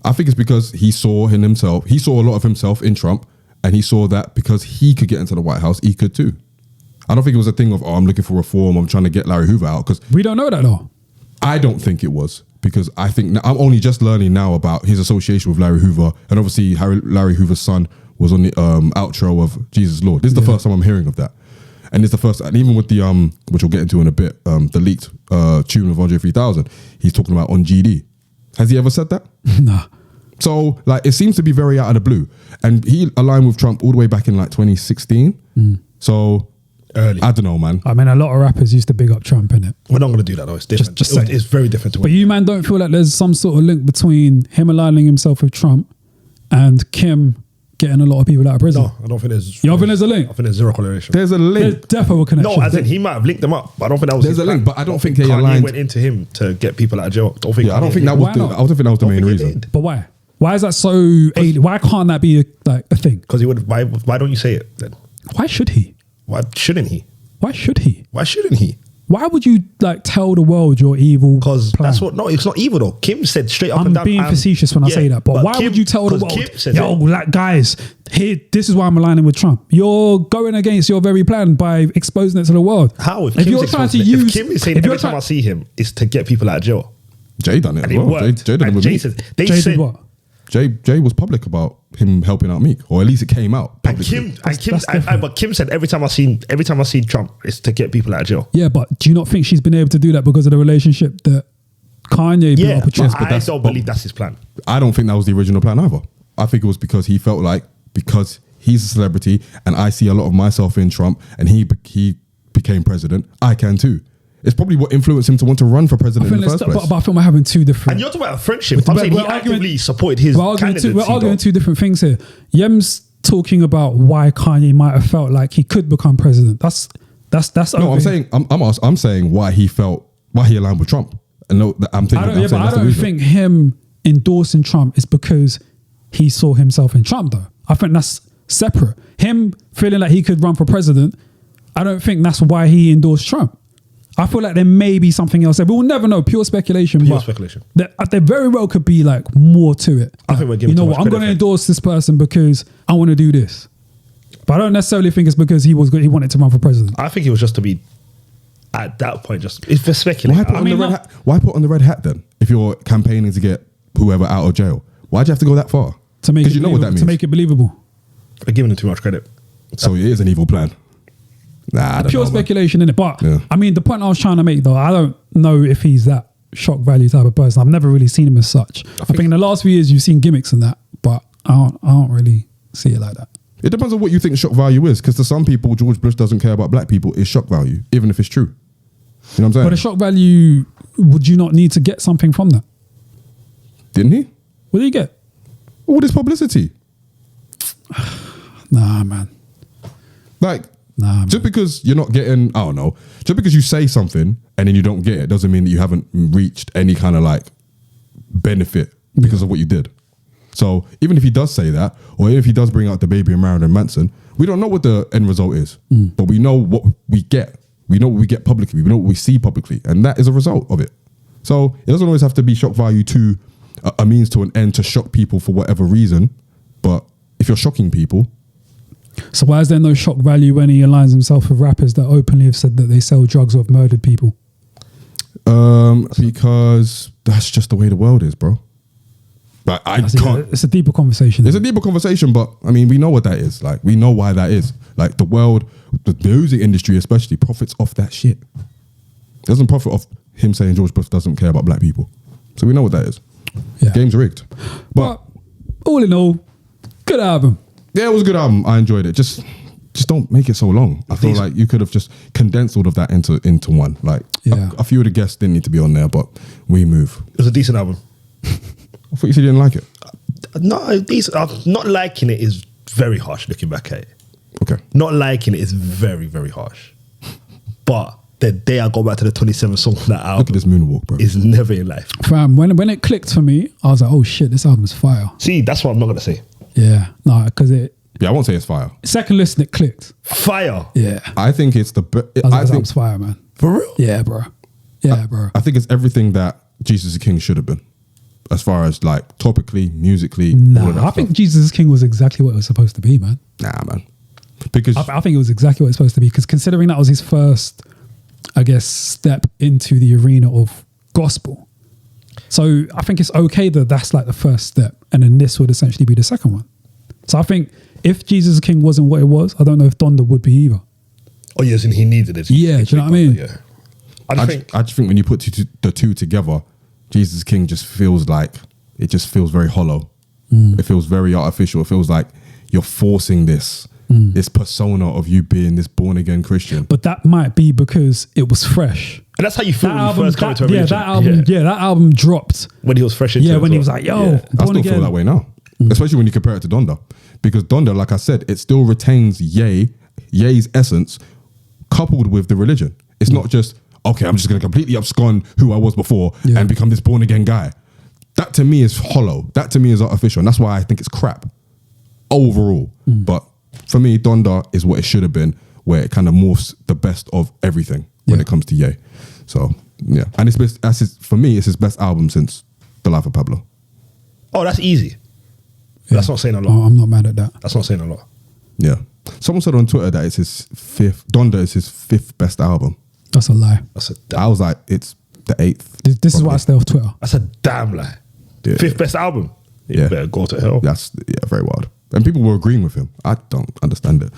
I think it's because he saw a lot of himself in Trump, and he saw that because he could get into the White House, he could too. I don't think it was a thing of, I'm looking for reform, I'm trying to get Larry Hoover out, because We don't know that, though. I don't think it was, because I think I'm only just learning now about his association with Larry Hoover, and obviously Larry Hoover's son was on the outro of Jesus Lord. This is the first time I'm hearing of that, and it's the first, and even with the which we'll get into in a bit, the leaked tune of Andre 3000, he's talking about on GD. Has he ever said that? Nah. So like, it seems to be very out of the blue, and he aligned with Trump all the way back in like 2016. So Early. I don't know, man. I mean, a lot of rappers used to big up Trump, innit? We're not going to do that though. It's different. Just saying. It's very different to But you, man, don't feel like there's some sort of link between him aligning himself with Trump and Kim getting a lot of people out of prison? No, I don't think there's. You don't think there's a link? I think there's zero correlation. There's a There's link. definitely a connection. No, as in he might have linked them up, but I don't think that was. There's his a link, plan. but I don't think they Kanye aligned. went into him to get people out of jail. I Yeah, I don't think that Why was not? I don't think that was the main think he reason. did. But why? Why is that so alien? Why can't that be a thing? Because he would. Why don't you say it then? Why should he? Why shouldn't he? Why should he? Why shouldn't he? Why would you like tell the world your evil Because plan? that's what. No, it's not evil though. Kim said straight up I'm and down. being facetious when I say that, but why Kim- would you tell the 'cause world, Kim said yo, it. like, guys, here, this is why I'm aligning with Trump. You're going against your very plan by exposing it to the world. How? If If Kim's you're trying to exposing it, use, if Kim is saying if you're every time try- I see him, it's to get people out of jail, Jay done it and as it well. worked. Jay did it And with Jay me. said they Jay said did what? Jay was public about him helping out Meek, or at least it came out And publicly. That's But Kim said every time I see Trump, it's to get people out of jail. Yeah, but do you not think she's been able to do that because of the relationship that Kanye built Yeah, up with but Trump? I don't believe that's his plan. I don't think that was the original plan either. I think it was because he felt like, because he's a celebrity and I see a lot of myself in Trump, and he became president, I can too. It's probably what influenced him to want to run for president in the first place. But I think we're having two different. And you're talking about friendship. I'm saying he actively supported his We're arguing, candidacy. we're arguing though. two different things here. Yem's talking about why Kanye might have felt like he could become president. That's No, I'm saying why he aligned with Trump. And no, I'm thinking. I don't think him endorsing Trump is because he saw himself in Trump, though. I think that's separate. Him feeling like he could run for president, I don't think that's why he endorsed Trump. I feel like there may be something else there. We'll never know. Pure speculation. Pure speculation. There very well could be like more to it. I think we're giving you know too what? much I'm going to credit endorse this person because I want to do this. But I don't necessarily think it's because he wanted to run for president. I think he was just to be at that point. Just it's for speculating. Why put on the red hat then? If you're campaigning to get whoever out of jail, why'd you have to go that far? To make it you know what that means. To make it believable. We're giving him too much credit. So it is an evil plan. Nah, I don't pure know, speculation in it. But Yeah. I mean, the point I was trying to make though, I don't know if he's that shock value type of person. I've never really seen him as such. I think in the last few years you've seen gimmicks and that, but I don't really see it like that. It depends on what you think shock value is, because to some people, George Bush doesn't care about black people is shock value, even if it's true. You know what I'm saying? But the shock value, would you not need to get something from that? Didn't he? What did he get? All this publicity. Nah, man. Like, Nah, man. just because you're not getting, I don't know, just because you say something and then you don't get it doesn't mean that you haven't reached any kind of like benefit because of what you did. So even if he does say that, or if he does bring out the baby and Marilyn Manson, we don't know what the end result is, but we know what we get. We know what we get publicly. We know what we see publicly, and that is a result of it. So it doesn't always have to be shock value to a means to an end to shock people for whatever reason. But if you're shocking people, So why is there no shock value when he aligns himself with rappers that openly have said that they sell drugs or have murdered people? because that's just the way the world is, bro. But I can't. It's a deeper conversation. It's a deeper conversation, but I mean, we know what that is. Like, we know why that is. Like, the world, the music industry especially, profits off that shit. It doesn't profit off him saying George Bush doesn't care about black people. So we know what that is. Yeah. Game's rigged. But all in all, good album. Yeah, it was a good album. I enjoyed it. Just don't make it so long. I feel like you could have just condensed all of that into one. Like, Yeah. a few of the guests didn't need to be on there, but we move. It was a decent album. I thought you said you didn't like it. Not liking it is very harsh looking back at it. Okay. Not liking it is very, very harsh. But the day I go back to the 27 songs on that Look album at this moonwalk, bro. is never in life. Fam, when it clicked for me, I was like, oh shit, this album's fire. See, that's what I'm not going to say. Yeah. No, because Yeah, I won't say it's fire. second listen, it clicked. Fire. Yeah. I think it's the. I was like, I this think album's fire, man. For real? Yeah, bro. Yeah, bro. I think it's everything that Jesus is King should have been, as far as like topically, musically. all of that Nah, I think stuff. Jesus is King was exactly what it was supposed to be, man. Nah, man. Because I think it was exactly what it's supposed to be, because considering that was his first, I guess, step into the arena of gospel. So I think it's okay that that's like the first step, and then this would essentially be the second one. So I think if Jesus is King wasn't what it was, I don't know if Donda would be either. Oh, yes, and he needed it. Yeah, do you know what I mean? Yeah. I just think when you put the two together, Jesus King just feels like it just feels very hollow. It feels very artificial. It feels like you're forcing this persona of you being this born again Christian. But that might be because it was fresh. and that's how you feel That when you album, first come into a religion. that album dropped. When he was fresh into it When as he was well. like, yo, Yeah. I born still again. feel that way now, especially when you compare it to Donda, because Donda, like I said, it still retains Ye's essence coupled with the religion. It's not just, okay, I'm just going to completely abscond who I was before and become this born again guy. That to me is hollow. That to me is artificial, and that's why I think it's crap overall. But for me, Donda is what it should have been, where it kind of morphs the best of everything when it comes to Ye. So yeah, and for me, it's his best album since The Life of Pablo. Oh, that's easy. That's not saying a Oh, lot. I'm not mad at that. That's not saying a lot. Yeah. Someone said on Twitter that it's his Donda is his fifth best album. That's a lie. That's a I damn, was like, it's the eighth. This is why I stay off Twitter. that's a damn lie. Yeah. Fifth best album. You Yeah. better go to hell. That's very wild. And people were agreeing with him. I don't understand it.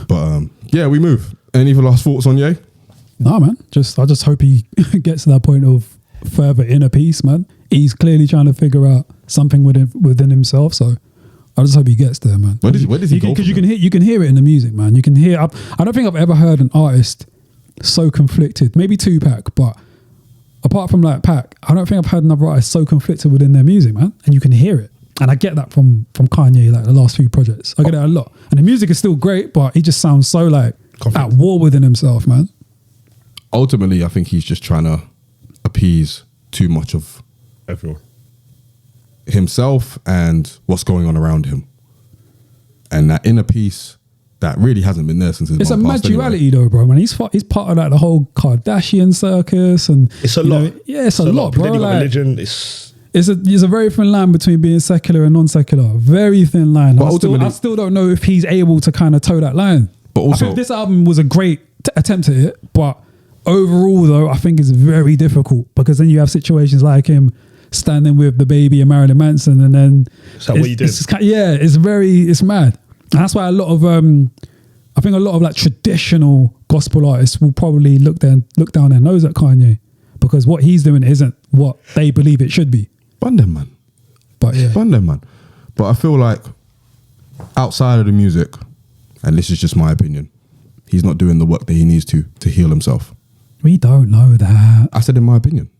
But yeah, we move. Any other last thoughts on Ye? No, man. I just hope he gets to that point of further inner peace, man. He's clearly trying to figure out something within himself. So I just hope he gets there, man. Where does he go? Because you can hear it in the music, man. You can hear. I don't think I've ever heard an artist so conflicted. Maybe Tupac, but apart from like Pac, I don't think I've heard another artist so conflicted within their music, man. And you can hear it. And I get that from Kanye, like the last few projects. I get it a lot. And the music is still great, but he just sounds so like at war within himself, man. Ultimately, I think he's just trying to appease too much of Everyone. himself and what's going on around him. and that inner peace that really hasn't been there since his It's a mum mad passed anyway. duality though, bro. Man, he's part of like the whole Kardashian circus, and It's a you lot. know, yeah, it's a lot, bro. Pretending got Like, religion. It's a very thin line between being secular and non-secular. Very thin line. But I ultimately- still don't know if he's able to kind of toe that line. But also- I think this album was a great attempt at it, but overall though, I think it's very difficult because then you have situations like him standing with the baby and Marilyn Manson, and then So what you doing? it's mad. And that's why a lot of I think a lot of like traditional gospel artists will probably look down their nose at Kanye because what he's doing isn't what they believe it should be. Bun them, man. But yeah, Bun them, man. But I feel like outside of the music, and this is just my opinion, he's not doing the work that he needs to heal himself. we don't know that. I said in my opinion.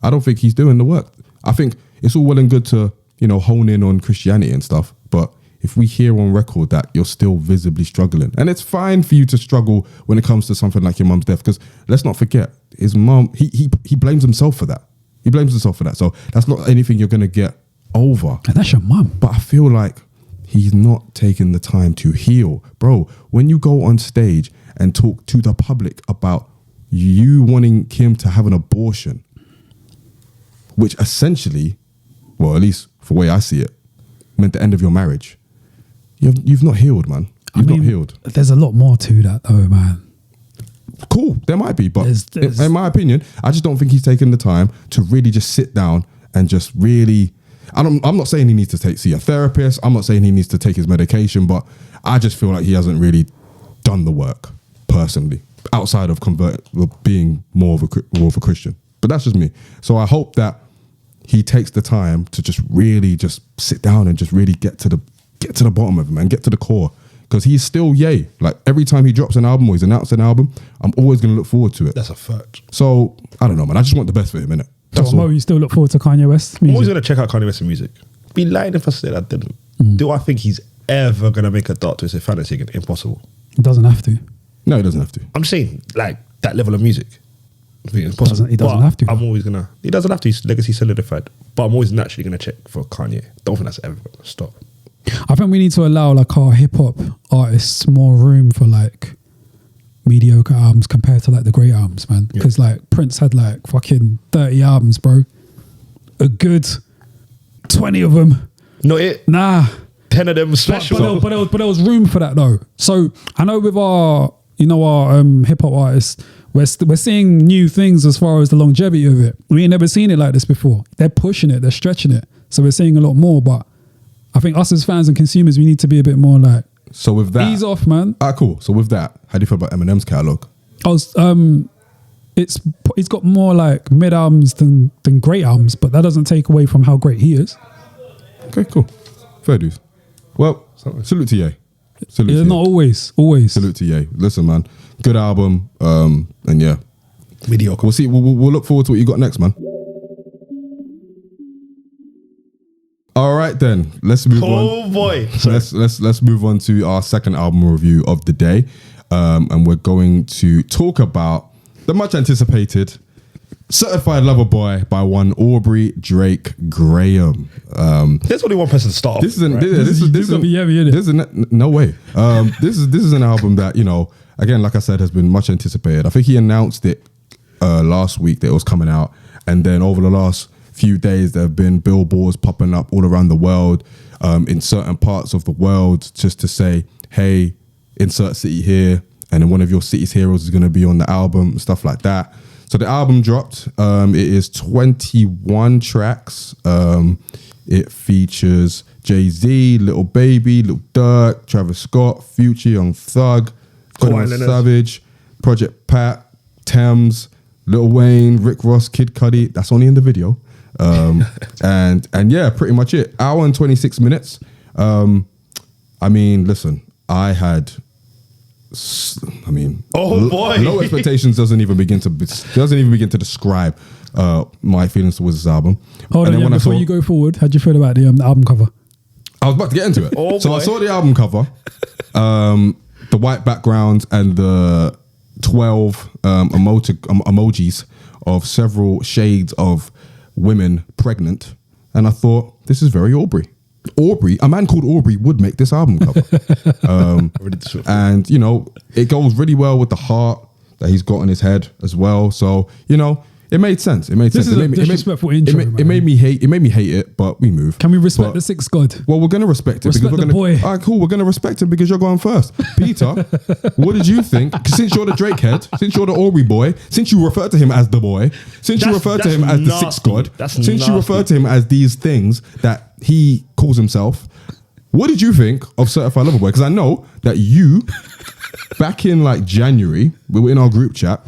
I don't think he's doing the work. I think it's all well and good to, hone in on Christianity and stuff, but if we hear on record that you're still visibly struggling, and it's fine for you to struggle when it comes to something like your mum's death, because let's not forget, his mum, he blames himself for that. He blames himself for that. So that's not anything you're going to get over. And that's your mum. But I feel like he's not taking the time to heal. Bro, when you go on stage and talk to the public about you wanting him to have an abortion, which essentially, well, at least for the way I see it, meant the end of your marriage, you've not healed, man. You've not healed. There's a lot more to that though, man. Cool, there might be, but There's- in my opinion, I just don't think he's taken the time to really just sit down and just really. I'm not saying he needs to see a therapist. I'm not saying he needs to take his medication, but I just feel like he hasn't really done the work personally, outside of being more of a Christian. But that's just me. So I hope that he takes the time to just really just sit down and just really get to the bottom of it, man. Get to the core. Because he's still yay. Like every time he drops an album or he's announced an album, I'm always going to look forward to it. That's a fact. So I don't know, man. I just want the best for him, innit? That's So, all. Mo, you still look forward to Kanye West's I'm music? always going to check out Kanye West's music. Be lying if I said I didn't. Do I think he's ever going to make a Dark Twisted Fantasy again? Impossible. He doesn't have to. No, he doesn't have to. I'm just saying, like, that level of music. I think it's impossible. He doesn't But have to. I'm always going to. He doesn't have to. His legacy solidified. But I'm always naturally going to check for Kanye. Don't think that's ever going to stop. I think we need to allow like our hip hop artists more room for like mediocre albums compared to like the great albums, man. Because like Prince had like fucking 30 albums, bro. A good 20 of them. Not it. Nah. 10 of them special. But there was room for that though. So I know with our hip hop artists, we're seeing new things as far as the longevity of it. We ain't never seen it like this before. They're pushing it, they're stretching it. So we're seeing a lot more. But I think us as fans and consumers, we need to be a bit more like, So with that, ease off, man. cool. So with that, how do you feel about Eminem's catalog? It's got more like mid albums than great albums, but that doesn't take away from how great he is. Okay, cool. Fair dues. Well, salute to Ye. Salute Yeah, to not Ye. always. Salute to Ye. Listen, man, good album. And yeah, Mediocre. we'll see. We'll look forward to what you got next, man. All right, then. Let's move on. Oh boy. Sorry. Let's move on to our second album review of the day, and we're going to talk about the much anticipated Certified Lover Boy by one Aubrey Drake Graham. There's only one person to start off. This isn't. right? This is You've got to be Yemi, innit? This is no way. This is an album that again, like I said, has been much anticipated. I think he announced it last week that it was coming out, and then over the last few days there have been billboards popping up all around the world, in certain parts of the world, just to say, hey, insert city here, and then one of your city's heroes is going to be on the album, stuff like that. So the album dropped. It is 21 tracks. It features Jay-Z, Lil Baby, Lil Durk, Travis Scott, Future, Young Thug, 21 Islanders. Savage, Project Pat, Thames, Lil Wayne, Rick Ross, Kid Cudi. That's only in the video. And yeah, pretty much it. Hour and 26 minutes. I mean, listen, Oh, boy. low expectations doesn't even begin to describe my feelings towards this album. Hold And on, then when I before saw- you go forward, how'd you feel about the album cover? I was about to get into it. Oh, So I boy. saw the album cover, the white background and the 12 emojis of several shades of women pregnant, and I thought, this is very Aubrey. Aubrey, a man called Aubrey, would make this album cover. And, you know, it goes really well with the heart that he's got in his head as well. So, you know, it made sense. It made sense. This is a disrespectful intro, man. It made me hate it, but we move. Can we respect the sixth god? Well, we're going to respect it. Respect because we're the gonna, boy. All right, cool. We're going to respect him because you're going first. Peter, what did you think? Since you're the Drake head, since you're the Aubrey boy, since you refer to him as the boy, since you refer to him as the sixth god, since you refer to him as these things that he calls himself, what did you think of Certified Lover Boy? Because I know that you, back in like January, we were in our group chat,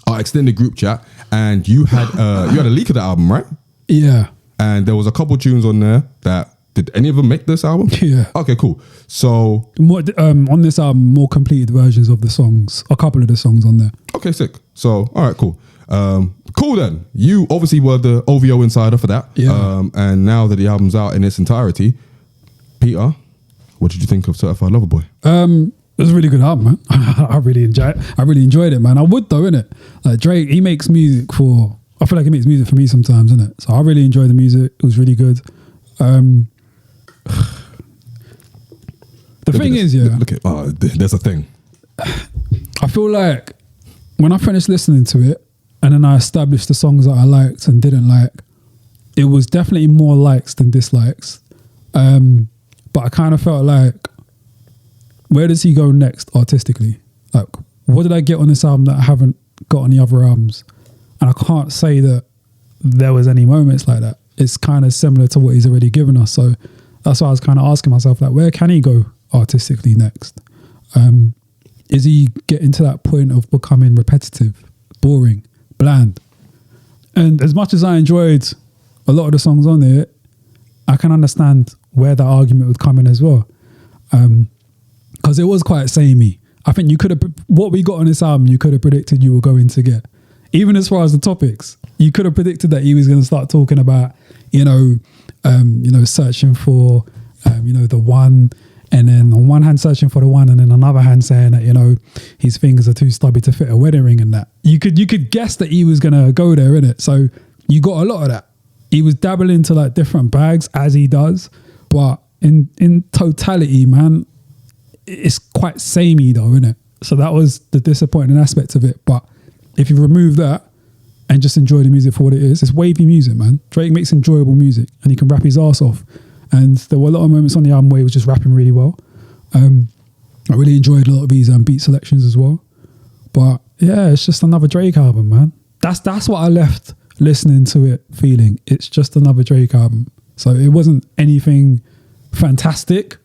our extended group chat, and you had a leak of the album, right? Yeah. And there was a couple tunes on there that, did any of them make this album? Yeah. Okay, cool. So more, on this album, more completed versions of the songs, a couple of the songs on there. okay, sick. So all right, cool. Cool then. You obviously were the OVO insider for that. Yeah. And now that the album's out in its entirety, Peter, what did you think of Certified Lover Boy? It was a really good album, man. I really enjoyed it, man. I would though, innit? Like Drake, he makes music for. I feel like he makes music for me sometimes, innit? So I really enjoyed the music. It was really good. The thing is, yeah. Look at there's a thing. I feel like when I finished listening to it, and then I established the songs that I liked and didn't like, it was definitely more likes than dislikes. But I kind of felt like, where does he go next artistically? Like, what did I get on this album that I haven't got on the other albums? And I can't say that there was any moments like that. It's kind of similar to what he's already given us. So that's why I was kind of asking myself, like, where can he go artistically next? Is he getting to that point of becoming repetitive, boring, bland? And as much as I enjoyed a lot of the songs on there, I can understand where that argument would come in as well. Because it was quite samey. I think you could have, what we got on this album, you could have predicted you were going to get. Even as far as the topics, you could have predicted that he was going to start talking about, searching for, the one, and then on one hand searching for the one, and then another hand saying that, his fingers are too stubby to fit a wedding ring and that. You could guess that he was going to go there, innit? So you got a lot of that. He was dabbling into like different bags as he does, but in totality, man, it's quite samey though, innit? So that was the disappointing aspect of it. But if you remove that and just enjoy the music for what it is, it's wavy music, man. Drake makes enjoyable music and he can rap his ass off. And there were a lot of moments on the album where he was just rapping really well. I really enjoyed a lot of his beat selections as well. But yeah, it's just another Drake album, man. That's what I left listening to it feeling. It's just another Drake album. So it wasn't anything fantastic,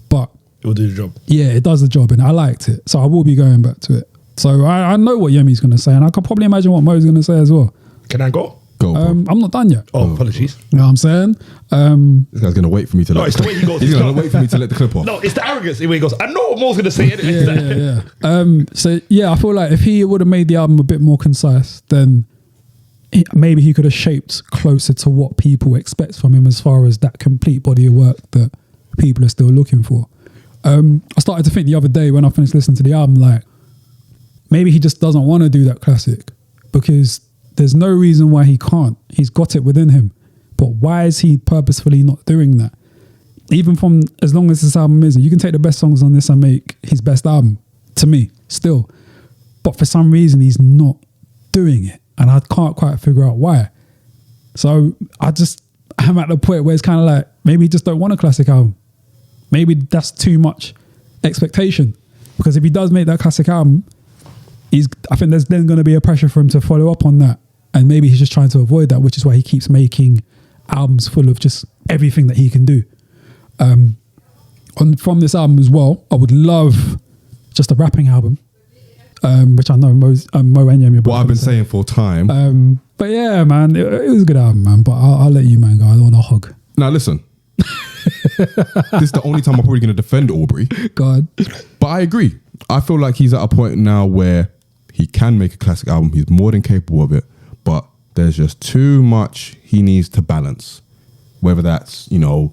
but it will do the job. Yeah, it does the job and I liked it. So I will be going back to it. So I know what Yemi's going to say and I can probably imagine what Mo's going to say as well. Can I go? Go. I'm not done yet. Oh, apologies. You know what I'm saying? This guy's going to wait for me to it's the way he goes. He's going to wait for me to let the clip off. No, it's the arrogance the way he goes. I know what Mo's going to say anyway. Yeah. So yeah, I feel like if he would have made the album a bit more concise, then maybe he could have shaped closer to what people expect from him as far as that complete body of work that people are still looking for. I started to think the other day when I finished listening to the album, like, maybe he just doesn't want to do that classic because there's no reason why he can't. He's got it within him. But why is he purposefully not doing that? Even from as long as this album is, you can take the best songs on this and make his best album, to me, still. But for some reason, he's not doing it. And I can't quite figure out why. So I'm at the point where it's kind of like, maybe he just don't want a classic album. Maybe that's too much expectation. Because if he does make that classic album, I think there's then going to be a pressure for him to follow up on that. And maybe he's just trying to avoid that, which is why he keeps making albums full of just everything that he can do. From this album as well, I would love just a rapping album, which I know Mo and Yemi. What I've been saying for time. But yeah, man, it was a good album, man. But I'll let you, man, go. I don't want to hog. Now listen, this is the only time I'm probably going to defend Aubrey. God. But I agree. I feel like he's at a point now where he can make a classic album. He's more than capable of it. But there's just too much he needs to balance. Whether that's, not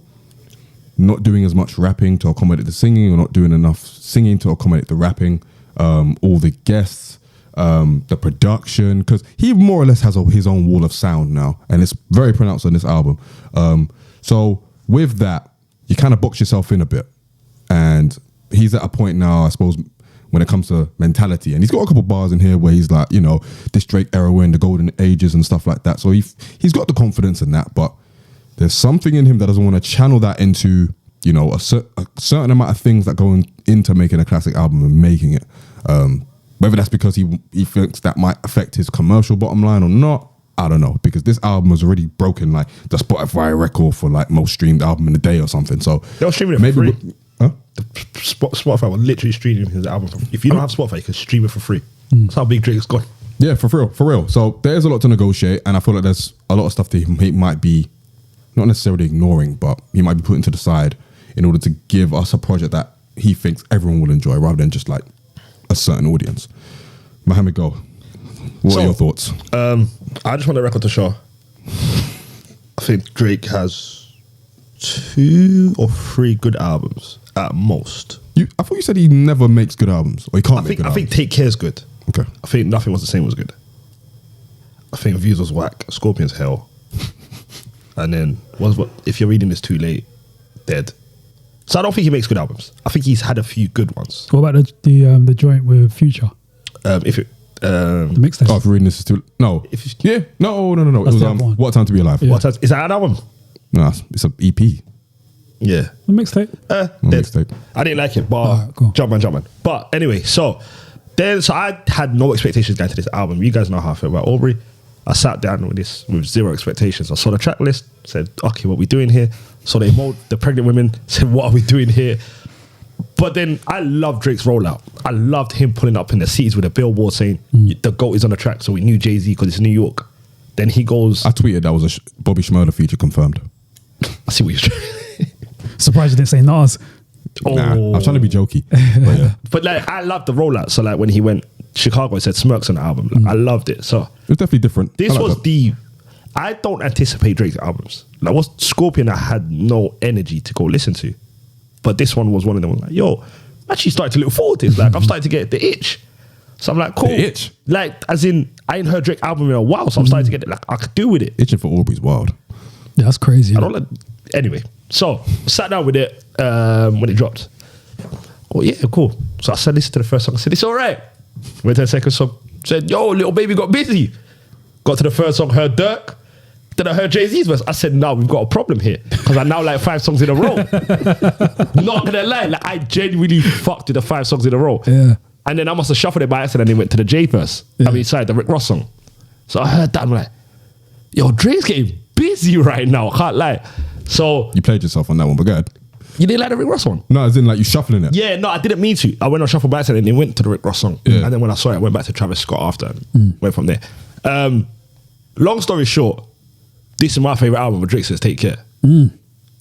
doing as much rapping to accommodate the singing or not doing enough singing to accommodate the rapping, all the guests, the production, because he more or less has his own wall of sound now, and it's very pronounced on this album. So with that, you kind of box yourself in a bit. And he's at a point now, I suppose, when it comes to mentality. And he's got a couple bars in here where he's like, you know, this Drake era in the golden ages and stuff like that. So he's got the confidence in that, but there's something in him that doesn't want to channel that into, you know, a certain amount of things that go into making a classic album and making it. Whether that's because he thinks that might affect his commercial bottom line or not, I don't know. Because this album was already broken like the Spotify record for like most streamed album in a day or something. So they were streaming it for free. Huh? Spotify will literally stream his album. If you don't have Spotify, you can stream it for free. That's how big Drake's gone. Yeah, for real. So there's a lot to negotiate, and I feel like there's a lot of stuff that he might be not necessarily ignoring, but he might be putting to the side in order to give us a project that he thinks everyone will enjoy, rather than just like a certain audience. Mohammed, go. What are your thoughts? I just want the record to show. I think Drake has 2 or 3 good albums at most. I thought you said he never makes good albums, or he can't make good albums. I think Take Care is good. Okay. I think Nothing Was the Same was good. I think Views was whack. Scorpion's hell. And then If You're Reading This Too Late, dead. So I don't think he makes good albums. I think he's had a few good ones. What about the joint with Future? The mixtape. Oh, if you're reading this is too... No. No. It was What Time to Be Alive. Yeah. Is that an album? No, it's an EP. Yeah. The mixtape. Mixtape. I didn't like it, but cool. Jumpman. But anyway, so I had no expectations going to this album. You guys know how I feel about Aubrey. I sat down with 0 expectations. I saw the track list, said, okay, what are we doing here? So the pregnant women, said, what are we doing here? But then I loved Drake's rollout. I loved him pulling up in the cities with a billboard saying, the GOAT is on the track, so we knew Jay-Z because it's New York. Then he goes... I tweeted that was a Bobby Shmurda feature confirmed. I see what you're trying. Surprised you didn't say Nas. Nah, I'm trying to be jokey. But yeah. But like, I loved the rollout. So like when he went Chicago, it said Smirks on the album. Like, I loved it. So it's definitely different. This was I don't anticipate Drake's albums. Like was Scorpion, I had no energy to go listen to. But this one was one of them. Like, yo, I'm actually starting to look forward to this. Like I'm starting to get the itch. So I'm like, cool. The itch? Like, as in, I ain't heard Drake album in a while, so I'm starting to get it. Like, I could do with it. Itching for Aubrey's wild. Yeah, that's crazy. I don't like... Anyway, so sat down with it when it dropped. Oh, yeah, cool. So I said, listen to the first song. I said, it's all right. Went to the second song. Said, yo, Little Baby got busy. Got to the first song, heard Dirk. Then I heard Jay-Z's verse. I said, no, we've got a problem here. Because I now like 5 songs in a row. Not gonna lie, like I genuinely fucked with the 5 songs in a row. Yeah. And then I must have shuffled it by accident and it went to the J verse. Yeah. The Rick Ross song. So I heard that and I'm like, yo, Drake's getting busy right now. I can't lie. So you played yourself on that one, but go ahead. You didn't like the Rick Ross one? No, as in like you shuffling it. Yeah, no, I didn't mean to. I went on shuffle by accident and it went to the Rick Ross song. Yeah. And then when I saw it, I went back to Travis Scott after and went from there. Long story short, this is my favorite album of Drake since Take Care.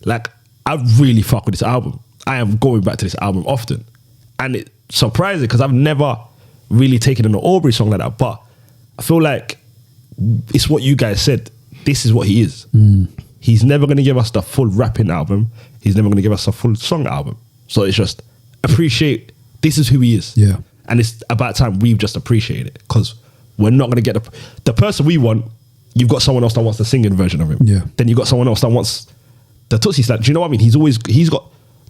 Like, I really fuck with this album. I am going back to this album often. And it's surprising because I've never really taken an Aubrey song like that. But I feel like it's what you guys said. This is what he is. He's never going to give us the full rapping album. He's never going to give us a full song album. So it's just appreciate, this is who he is. Yeah. And it's about time we've just appreciated it because we're not going to get the person we want. You've got someone else that wants the singing version of him. Yeah. Then you've got someone else that wants the Tootsie Slap. Do you know what I mean?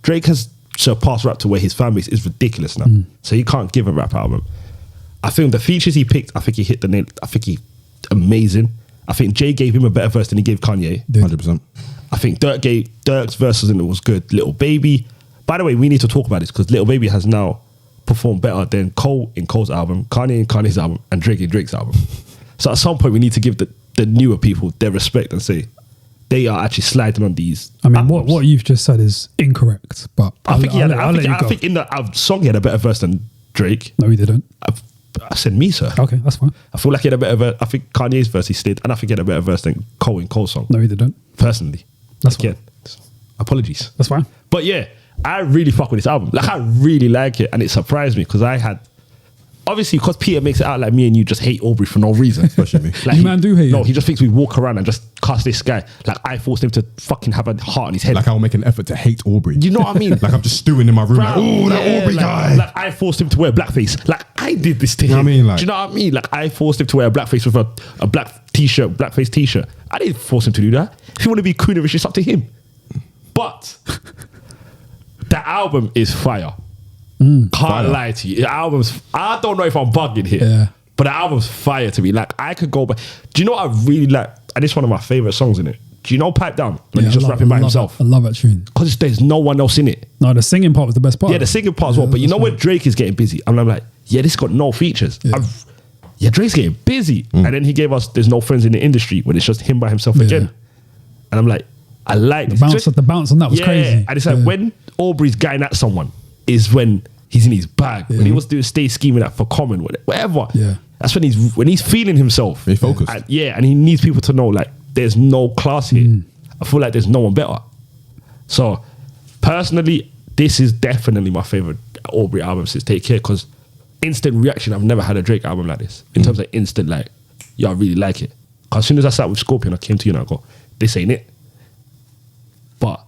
Drake has surpassed rap to where his fan base is ridiculous now. So he can't give a rap album. I think the features he picked, I think he hit the nail. I think he amazing. I think Jay gave him a better verse than he gave Kanye. 100%. I think Dirk's verses in it was good. Little Baby. By the way, we need to talk about this because Little Baby has now performed better than Cole in Cole's album, Kanye in Kanye's album, and Drake in Drake's album. So at some point we need to give the newer people their respect and say they are actually sliding on these. I mean, what you've just said is incorrect, but I think in the song he had a better verse than Drake. No, he didn't. I said me, sir. Okay, that's fine. I feel like he had a better verse. I think Kanye's verse he slid, and I think he had a better verse than Cole in Cole's song. No, he didn't. Personally. That's Again, apologies. That's fine. But yeah, I really fuck with this album. Like I really like it, and it surprised me because I had obviously because Peter makes it out like me and you just hate Aubrey for no reason. Especially me. Like man do hate No, him. he just thinks we walk around and just cast this guy. Like I forced him to fucking have a heart in his head. Like I'll make an effort to hate Aubrey. You know what I mean? Like I'm just stewing in my room. Like, oh, that Aubrey guy. Like I forced him to wear blackface. Like I did this to him. You know what I mean? Like, do you know what I mean? Like I forced him to wear a blackface with a black t-shirt, blackface t-shirt. I didn't force him to do that. If you want to be coonerish, it's up to him. But the album is fire. Can't lie to you. The album's, I don't know if I'm bugging here. Yeah. But the album's fire to me. Like, I could go back. Do you know what I really like? And it's one of my favorite songs in it. Do you know Pipe Down? When he's just rapping by himself. I love that tune. Because there's no one else in it. No, the singing part was the best part. Yeah, the singing part as well. But you know when Drake is getting busy, I'm like, yeah, this got no features. Yeah, Drake's getting busy. And then he gave us There's No Friends in the Industry when it's just him by himself again. And I'm like, I like this. The bounce on that was crazy. And it's like when Aubrey's getting at someone is when he's in his bag. When he was doing Stay Scheming at for Common, whatever. Yeah. That's when he's feeling himself. He's focused. And he needs people to know like there's no class here. I feel like there's no one better. So personally, this is definitely my favorite Aubrey album since Take Care, because instant reaction, I've never had a Drake album like this. In terms of instant, like, I really like it. Because as soon as I sat with Scorpion, I came to you and I go, this ain't it. But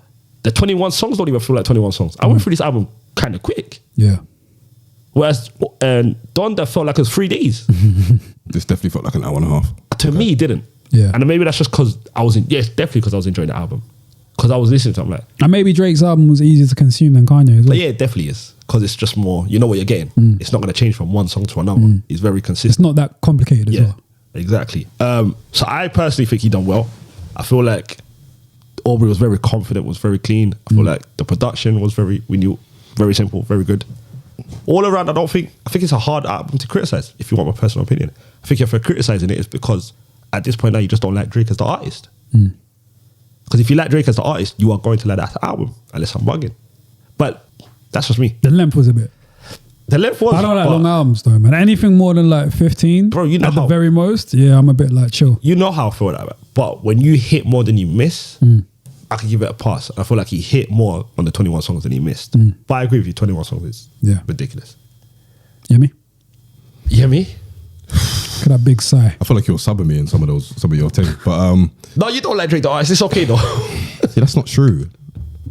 the 21 songs don't even feel like 21 songs. I went through this album kind of quick. Yeah. Whereas Donda felt like it was 3 days. This definitely felt like an hour and a half. To me, it didn't. Yeah. And maybe that's just because definitely because I was enjoying the album. Because I was listening to it, I'm like... And maybe Drake's album was easier to consume than Kanye as well. Yeah, it definitely is. Because it's just more, you know what you're getting. It's not going to change from one song to another. It's very consistent. It's not that complicated as well. Exactly. So I personally think he done well. I feel like Aubrey was very confident, was very clean. I feel like the production was very simple, very good. All around, I think it's a hard album to criticize, if you want my personal opinion. I think if you're criticizing it, it's because at this point now you just don't like Drake as the artist. Because if you like Drake as the artist, you are going to like that album, unless I'm bugging. But that's just me. The length was a bit. The length was... I don't like long albums though, man. Anything more than like 15, bro, you know at the how, very most, yeah, I'm a bit like chill. You know how I feel about it. But when you hit more than you miss, I could give it a pass. I feel like he hit more on the 21 songs than he missed. But I agree with you, 21 songs is ridiculous. Yemi? Yemi? Look at that big sigh. I feel like you're subbing me in some of your things. But no, you don't like Drake the artist. It's okay though. see, that's not true.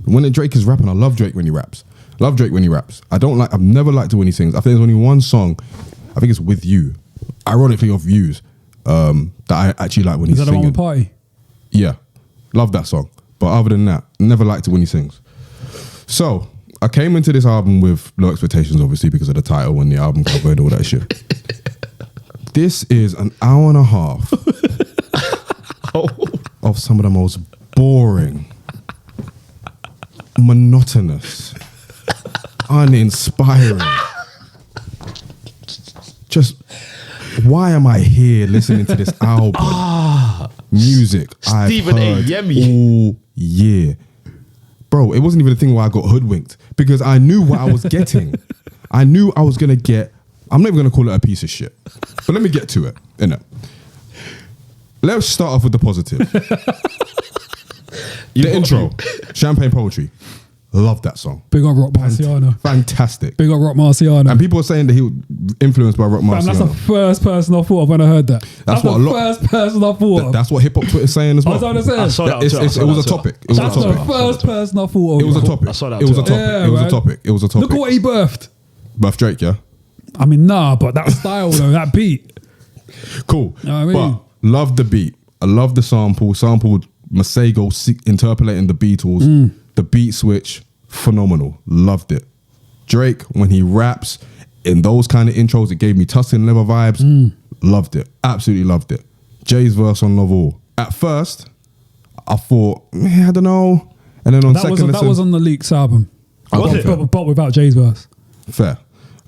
When Drake is rapping, I love Drake when he raps. Love Drake when he raps. I've never liked it when he sings. I think there's only one song, I think it's With You, ironically of Views, that I actually like when he's singing. Is that the one with Party? Yeah, love that song. But other than that, never liked it when he sings. So I came into this album with low expectations, obviously, because of the title and the album cover and all that shit. This is an hour and a half of some of the most boring, monotonous, uninspiring. Just, why am I here listening to this album? Music Stephen I've A. heard Yemi. all year. Bro, it wasn't even a thing where I got hoodwinked, because I knew what I was getting. I knew I was going to get, I'm not even going to call it a piece of shit, but let me get to it, innit? Let's start off with the positive. The intro, Champagne Poetry. Love that song. Big up Rock Marciano. Fantastic. Big up Rock Marciano. And people are saying that he was influenced by Rock Marciano. That's the first person I thought of when I heard that. That's what the first person I thought of. That's what hip hop Twitter is saying as well. I was saying. I saw that. It was a topic. It was a That's the topic. first person I thought of. It was a topic. I saw that It was a too. topic. Yeah, It was a man. topic. It was a topic. Look at what he birthed. Buff Drake, yeah? I mean, nah, but that style though, that beat. Cool. You know what I mean? But love the beat. I love the sample. Sampled Masego interpolating the Beatles. The beat switch, phenomenal. Loved it. Drake, when he raps in those kind of intros, it gave me Tussin Leather vibes. Loved it. Absolutely loved it. Jay's verse on Love All. At first, I thought, I don't know. And then on That second was listen, that was on the Leaks album. Was it? But without Jay's verse. fair.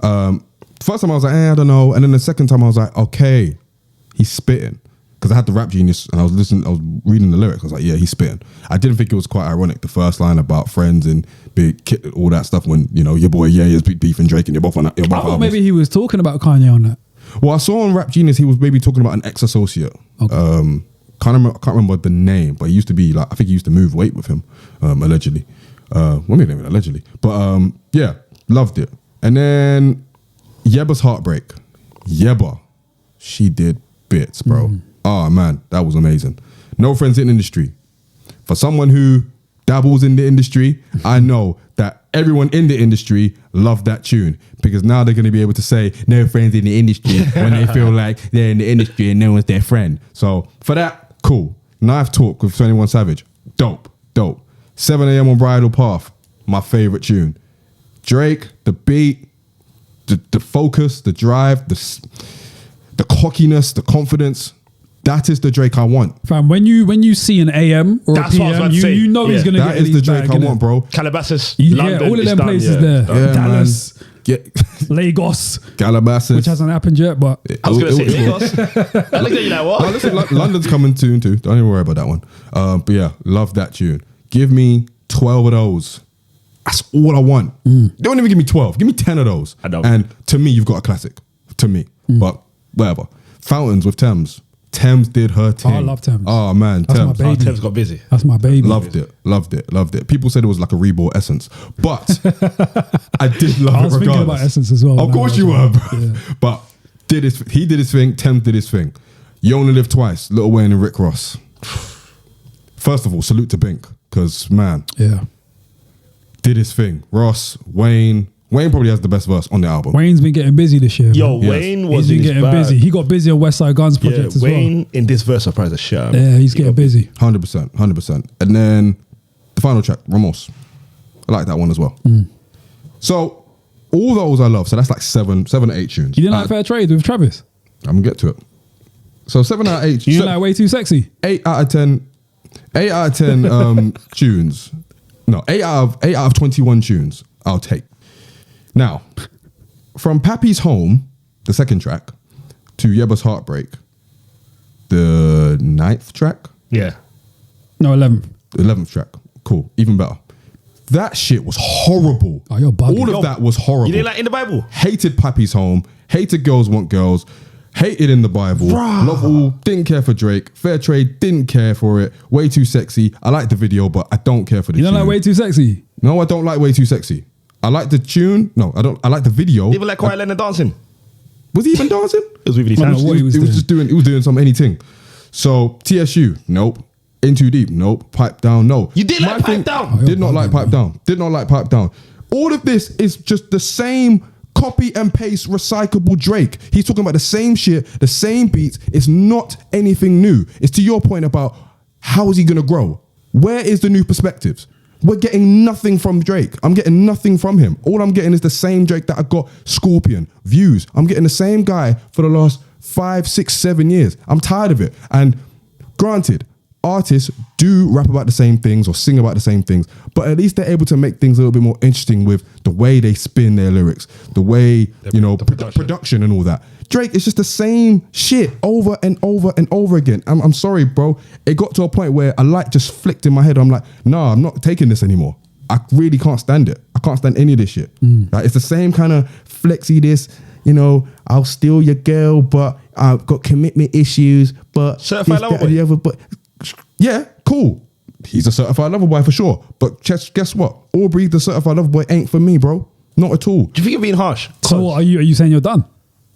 First time I was like, I don't know. And then the second time I was like, okay, he's spitting. Because I had the Rap Genius and I was reading the lyrics. I was like, yeah, he's spitting. I didn't think it was quite ironic, the first line about friends and big kid, all that stuff, when, you know, your boy is beefing Drake and you're both on that. I thought maybe he was talking about Kanye on that. Well, I saw on Rap Genius he was maybe talking about an ex-associate. Okay. Can't remember the name, but he used to be like, I think he used to move weight with him, allegedly. Well, maybe not even allegedly, but yeah, loved it. And then Yeba's Heartbreak. Yeba, she did bits, bro. Oh man, that was amazing. No Friends in Industry. For someone who dabbles in the industry, I know that everyone in the industry loved that tune, because now they're going to be able to say no friends in the industry when they feel like they're in the industry and no one's their friend. So for that, cool. Knife Talk with 21 Savage. Dope. 7 a.m. on Bridal Path, my favorite tune. Drake, the beat, the focus, the drive, the cockiness, the confidence. That is the Drake I want. Fam, when you see an AM or That's a what I was PM, about to say. you know he's gonna That get is the Drake I want, bro. Calabasas, Yeah, London, all of it's them done, places yeah. there. Yeah, Dallas, man. Get Lagos, Calabasas. which hasn't happened yet, but I was going to say It will. Lagos. I looked at you like, what? No, listen, London's coming soon too. Don't even worry about that one. But yeah, love that tune. Give me 12 of those. That's all I want. Don't even give me 12. Give me 10 of those. I don't. And to me, you've got a classic. To me. But whatever. Fountains with Thames. Thames did her thing. I love Thames. Oh man, That's my Thames. baby. Thames got busy. that's my baby. Loved it. People said it was like a reborn Essence, but I did love I was it regardless. thinking about Essence as well. Of when I course was you were, watching bro. it. Yeah. But he did his thing. Thames did his thing. You only live twice. Lil Wayne and Rick Ross. First of all, salute to Bink, because man, Yeah. did his thing. Ross, Wayne probably has the best verse on the album. Wayne's been getting busy this year. Yo, man. Yes. Wayne was He's been in his getting bag. busy. He got busy on West Side Guns project as Wayne in this verse surprised the shit out of me. well. Yeah, he's getting busy. 100%. And then the final track, Ramos. I like that one as well. So all those I love. So that's like seven or eight tunes. You didn't like Fair Trade with Travis? I'm gonna get to it. So 7 out of 8. You didn't like Way Too Sexy? 8 out of 10. 8 out of 10 tunes. No, 8 out of 21 tunes. I'll take. Now, from Pappy's Home, the second track, to Yebba's Heartbreak, the 9th track, Yeah. No, 11th. the 11th track. Cool, even better. That shit was horrible. Oh, you're bugging. All of that was horrible. You didn't like In the Bible? Hated Pappy's Home, hated Girls Want Girls, hated In the Bible, Love All, didn't care for Drake, Fair Trade, didn't care for it, Way Too Sexy. I like the video, but I don't care for the You don't tune. like Way Too Sexy? No, I don't like Way Too Sexy. I like the tune. No, I don't. I like the video. Even like Kawhi Leonard dancing. Was he even dancing? It was with his Well, hands. no, what he was doing. just doing. He was doing some anything. So TSU, nope. In Too Deep, nope. Pipe Down, no. You did like Pipe Down? Oh, Did not like Pipe Down. Did not like Pipe Down. All of this is just the same copy and paste recyclable Drake. He's talking about the same shit, the same beats. It's not anything new. It's to your point about how is he gonna grow? Where is the new perspectives? We're getting nothing from Drake. I'm getting nothing from him. All I'm getting is the same Drake that I got Scorpion, Views. I'm getting the same guy for the last 5, 6, 7 years. I'm tired of it. And granted, artists do rap about the same things or sing about the same things, but at least they're able to make things a little bit more interesting with the way they spin their lyrics, the way, the production and all that. Drake, it's just the same shit over and over and over again. I'm sorry, bro. It got to a point where a light just flicked in my head. I'm like, nah, I'm not taking this anymore. I really can't stand it. I can't stand any of this shit. Like, it's the same kind of flexy this, I'll steal your girl, but I've got commitment issues, but Certified this, Lover that, and the other, but yeah, cool. He's a certified lover boy for sure. But guess what? Aubrey, the certified lover boy, ain't for me, bro. Not at all. Do you think you're being harsh? So are you saying you're done?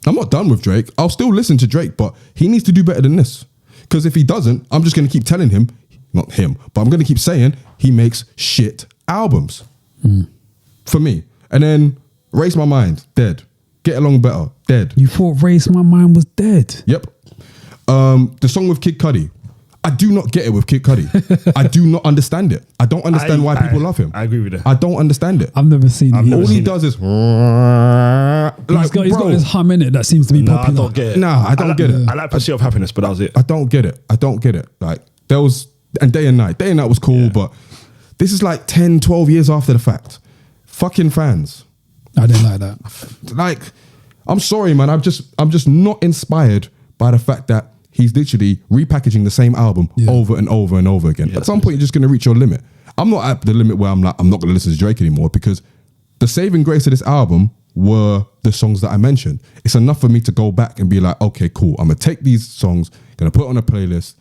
I'm not done with Drake. I'll still listen to Drake, but he needs to do better than this. Because if he doesn't, I'm just going to keep telling him, not him, but I'm going to keep saying he makes shit albums. For me. And then Race My Mind, dead. Get Along Better, dead. You thought Race My Mind was dead? Yep. The song with Kid Cudi. I do not get it with Kid Cudi. I do not understand it. I don't understand why people love him. I agree with that. I don't understand it. I've never seen it. All he does is He's got this hum in it that seems to be Nah, I popular. don't get it. Nah, I don't get it. I like Pursuit of Happiness, but that was it. I don't get it. Like, there was, and Day and Night was cool, but this is like 10, 12 years after the fact. Fucking fans. I didn't like that. Like, I'm sorry, man. I'm just not inspired by the fact that he's literally repackaging the same album over and over and over again. At some point, you're just going to reach your limit. I'm not at the limit where I'm like, I'm not going to listen to Drake anymore, because the saving grace of this album were the songs that I mentioned. It's enough for me to go back and be like, okay, cool. I'm going to take these songs, going to put it on a playlist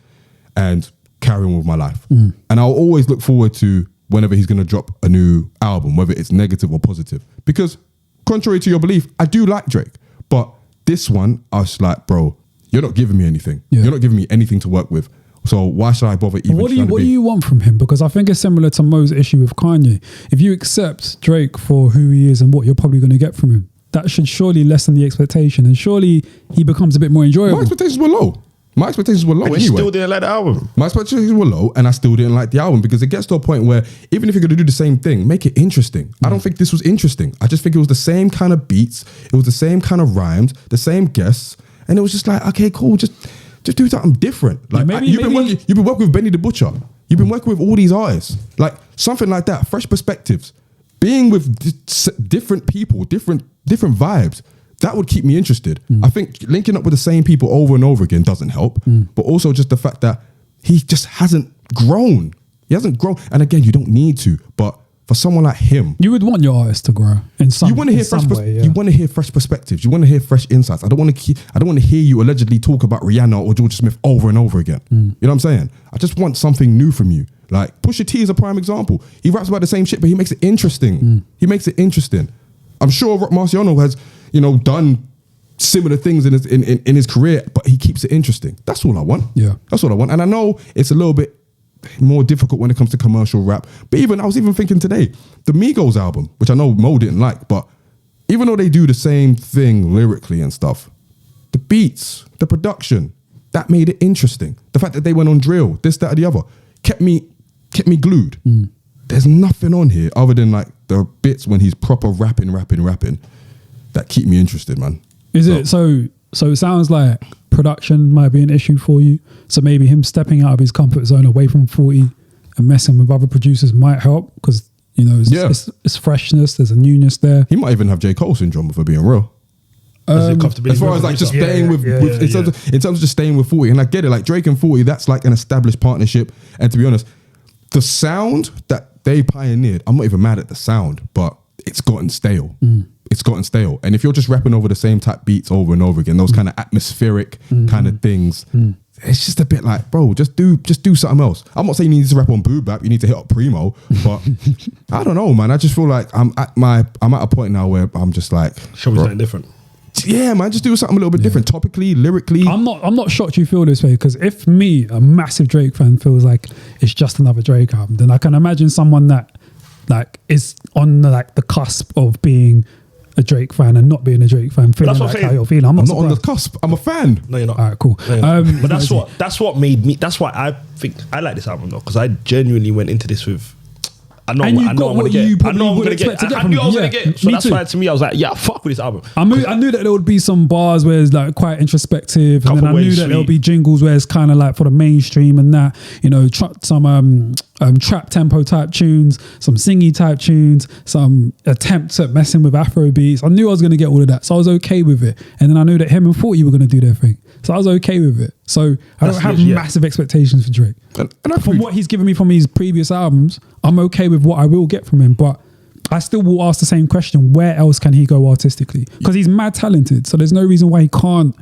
and carry on with my life. And I'll always look forward to whenever he's going to drop a new album, whether it's negative or positive. Because contrary to your belief, I do like Drake. But this one, I was like, bro, you're not giving me anything. Yeah. You're not giving me anything to work with. So why should I bother even What trying do to be? you want from him? Because I think it's similar to Mo's issue with Kanye. If you accept Drake for who he is and what you're probably going to get from him, that should surely lessen the expectation, and surely he becomes a bit more My enjoyable. expectations were low. My expectations were low And you anyway. still didn't like the album. My expectations were low, and I still didn't like the album because it gets to a point where even if you're going to do the same thing, make it interesting. I don't think this was interesting. I just think it was the same kind of beats, it was the same kind of rhymes, the same guests, and it was just like, okay, cool, just do something different. Like you've been working with Benny the Butcher, you've been working with all these artists, like something like that, fresh perspectives, being with different people, different vibes. That would keep me interested. I think linking up with the same people over and over again doesn't help, but also just the fact that he just hasn't grown. He hasn't grown. And again, you don't need to, but for someone like him, you would want your artist to grow in some. You want to hear fresh. way, yeah. You want to hear fresh perspectives. You want to hear fresh insights. I don't want to hear you allegedly talk about Rihanna or Georgia Smith over and over again. You know what I'm saying? I just want something new from you. Like Pusha T is a prime example. He raps about the same shit, but he makes it interesting. He makes it interesting. I'm sure Rock Marciano has, done similar things in his career, but he keeps it interesting. That's all I want. Yeah. That's all I want. And I know it's a little bit more difficult when it comes to commercial rap. But I was even thinking today, the Migos album, which I know Mo didn't like, but even though they do the same thing lyrically and stuff, the beats, the production, that made it interesting. The fact that they went on drill, this, that, or the other, kept me glued. There's nothing on here other than like the bits when he's proper rapping that keep me interested, man. Is it so it sounds like production might be an issue for you. So maybe him stepping out of his comfort zone away from 40 and messing with other producers might help because it's freshness, there's a newness there. He might even have J. Cole syndrome, if we're being real. As far as like just staying in terms of just staying with 40, and I get it, like Drake and 40, that's like an established partnership. And to be honest, the sound that they pioneered, I'm not even mad at the sound, but it's gotten stale. It's gotten stale. And if you're just rapping over the same type beats over and over again, those kind of atmospheric kind of things, it's just a bit like, bro, just do something else. I'm not saying you need to rap on Boo Bap, you need to hit up Primo, but I don't know, man. I just feel like I'm at a point now where I'm just like, show me something different. Yeah, man, just do something a little bit different, topically, lyrically. I'm not shocked you feel this way because if me, a massive Drake fan, feels like it's just another Drake album, then I can imagine someone that like is on the cusp of being a Drake fan and not being a Drake fan, feeling like how you're feeling. I'm not on the cusp. I'm a fan. No, you're not. All right, cool. No, but that's what made me. That's why I think I like this album though, because I genuinely went into this with. I know I'm gonna get. I know I'm gonna get. I knew I was gonna get. So that's why to me I was like, yeah, fuck with this album. I knew that there would be some bars where it's like quite introspective, and then I knew that there would be jingles where it's kind of like for the mainstream and that, some trap tempo type tunes, some singy type tunes, some attempts at messing with Afro beats. I knew I was going to get all of that, so I was okay with it. And then I knew that him and 40 were going to do their thing, so I was okay with it. So I don't have massive expectations for Drake. And from what he's given me from his previous albums, I'm okay with what I will get from him, but I still will ask the same question: where else can he go artistically? Because he's mad talented, so there's no reason why he can't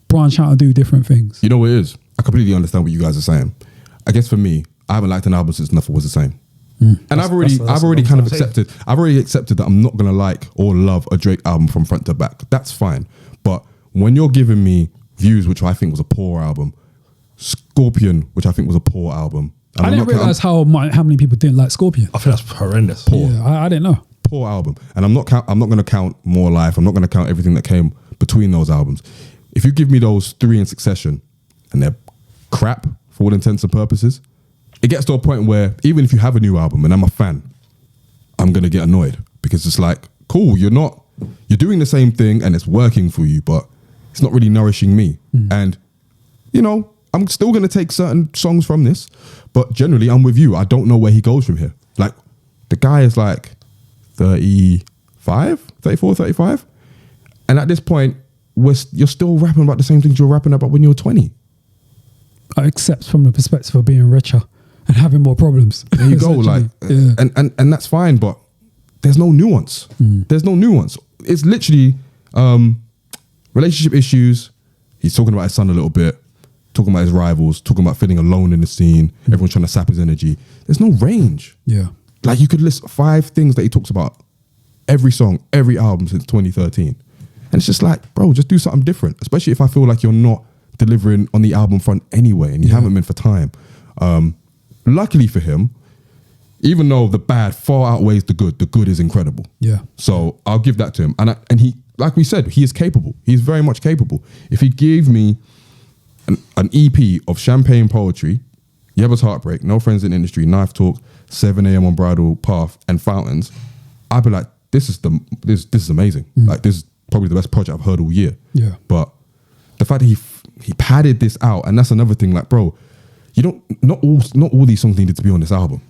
branch out and do different things. You know what it is? I completely understand what you guys are saying. I guess for me, I haven't liked an album since Nothing Was the Same. And I've already accepted that I'm not gonna like or love a Drake album from front to back. That's fine. But when you're giving me Views, which I think was a poor album, Scorpion, which I think was a poor album, and I didn't realize how many people didn't like Scorpion. I think that's horrendous. Poor. Yeah, I didn't know. Poor album. And I'm not gonna count More Life. I'm not gonna count everything that came between those albums. If you give me those three in succession and they're crap for all intents and purposes, it gets to a point where even if you have a new album and I'm a fan, I'm going to get annoyed because it's like, cool, you're doing the same thing and it's working for you, but it's not really nourishing me. And, I'm still going to take certain songs from this, but generally I'm with you. I don't know where he goes from here. Like the guy is like 34, 35. And at this point, you're still rapping about the same things you were rapping about when you were 20. Except from the perspective of being richer and having more problems. There you go, and that's fine, but there's no nuance. There's no nuance. It's literally relationship issues. He's talking about his son a little bit, talking about his rivals, talking about feeling alone in the scene. Everyone's trying to sap his energy. There's no range. Yeah, like you could list 5 things that he talks about every song, every album since 2013, and it's just like, bro, just do something different. Especially if I feel like you're not delivering on the album front anyway, and you haven't been for time. Luckily for him, even though the bad far outweighs the good is incredible. Yeah. So I'll give that to him. And he, like we said, he is capable. He's very much capable. If he gave me an EP of Champagne Poetry, Yebba's Heartbreak, No Friends in Industry, Knife Talk, 7 a.m. on Bridal Path, and Fountains, I'd be like, this is amazing. Like, this is probably the best project I've heard all year. Yeah. But the fact that he padded this out, and that's another thing. Like, bro, not all these songs needed to be on this album.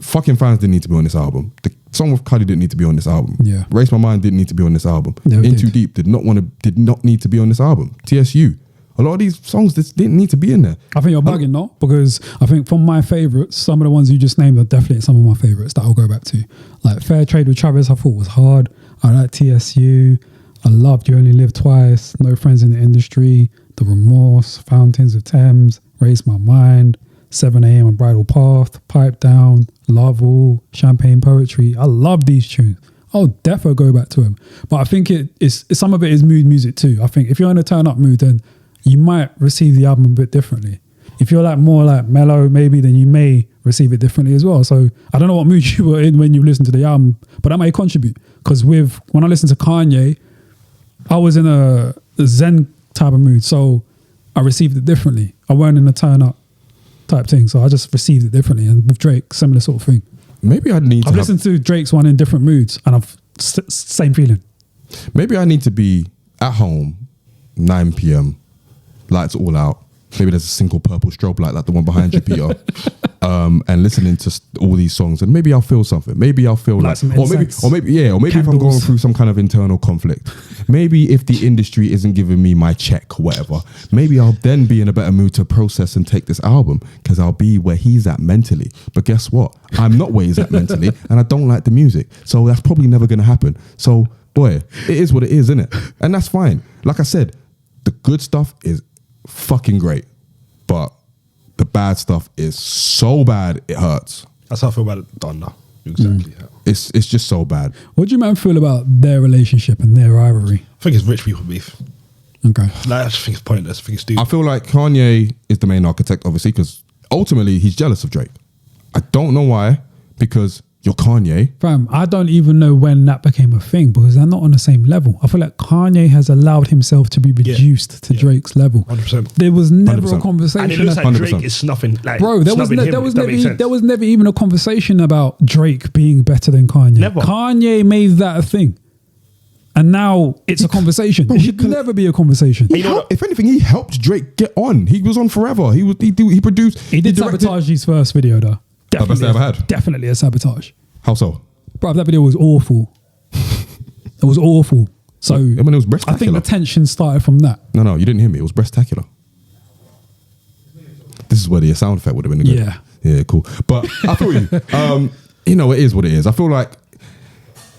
Fucking Fans didn't need to be on this album. The song with Kanye didn't need to be on this album. Yeah. Race My Mind didn't need to be on this album. Never In did. Too Deep did not need to be on this album. TSU. A lot of these songs just didn't need to be in there. I think you're bugging, no? Because I think from my favourites, some of the ones you just named are definitely some of my favourites that I'll go back to. Like Fair Trade with Travis, I thought was hard. I like TSU. I loved You Only Live Twice, No Friends in the Industry, The Remorse, Fountains of Thames, Raise My Mind, 7 a.m. on Bridal Path, Pipe Down, Love All, Champagne Poetry. I love these tunes. I'll defo go back to them. But I think it's some of it is mood music too. I think if you're in a turn up mood, then you might receive the album a bit differently. If you're like more like mellow, maybe, then you may receive it differently as well. So I don't know what mood you were in when you listened to the album, but that may contribute. Because when I listened to Kanye, I was in a Zen type of mood, so I received it differently. I weren't in a turn up type thing, so I just received it differently. And with Drake, similar sort of thing. Maybe I've listened to Drake's one in different moods, and I've same feeling. Maybe I need to be at home, 9 p.m, lights all out. Maybe there's a single purple strobe light like the one behind you, Peter. And listening to all these songs, and maybe I'll feel something. Maybe I'll feel like or maybe candles. if I'm going through some kind of internal conflict. Maybe if the industry isn't giving me my check or whatever, maybe I'll then be in a better mood to process and take this album, because I'll be where he's at mentally. But guess what? I'm not where he's at mentally, and I don't like the music. So that's probably never going to happen. So, boy, it is what it is, isn't it? And that's fine. Like I said, the good stuff is fucking great, but the bad stuff is so bad it hurts. That's how I feel about Donda. Exactly. Yeah. It's just so bad. What do you man feel about their relationship and their rivalry? I think it's rich people beef. Okay. Like, I just think it's pointless. I think it's stupid. I feel like Kanye is the main architect, obviously, because ultimately he's jealous of Drake. I don't know why, because you're Kanye. Fam, I don't even know when that became a thing, because they're not on the same level. I feel like Kanye has allowed himself to be reduced to Drake's level. 100%. There was never 100%. a conversation. And it looks like 100%. Drake is snuffing. Like, Bro, there was never even a conversation about Drake being better than Kanye. Never. Kanye made that a thing. And now it's a conversation. It should never be a conversation. If anything, he helped Drake get on. He was on forever. He produced. He did sabotage his first video though. Best I ever had. Definitely a sabotage. How so? Bro, that video was awful. It was awful. So I mean, it was breathtacular. I think the tension started from that. No, you didn't hear me. It was breathtacular. This is where the sound effect would have been good. Yeah. Yeah, cool. But I feel you. It is what it is. I feel like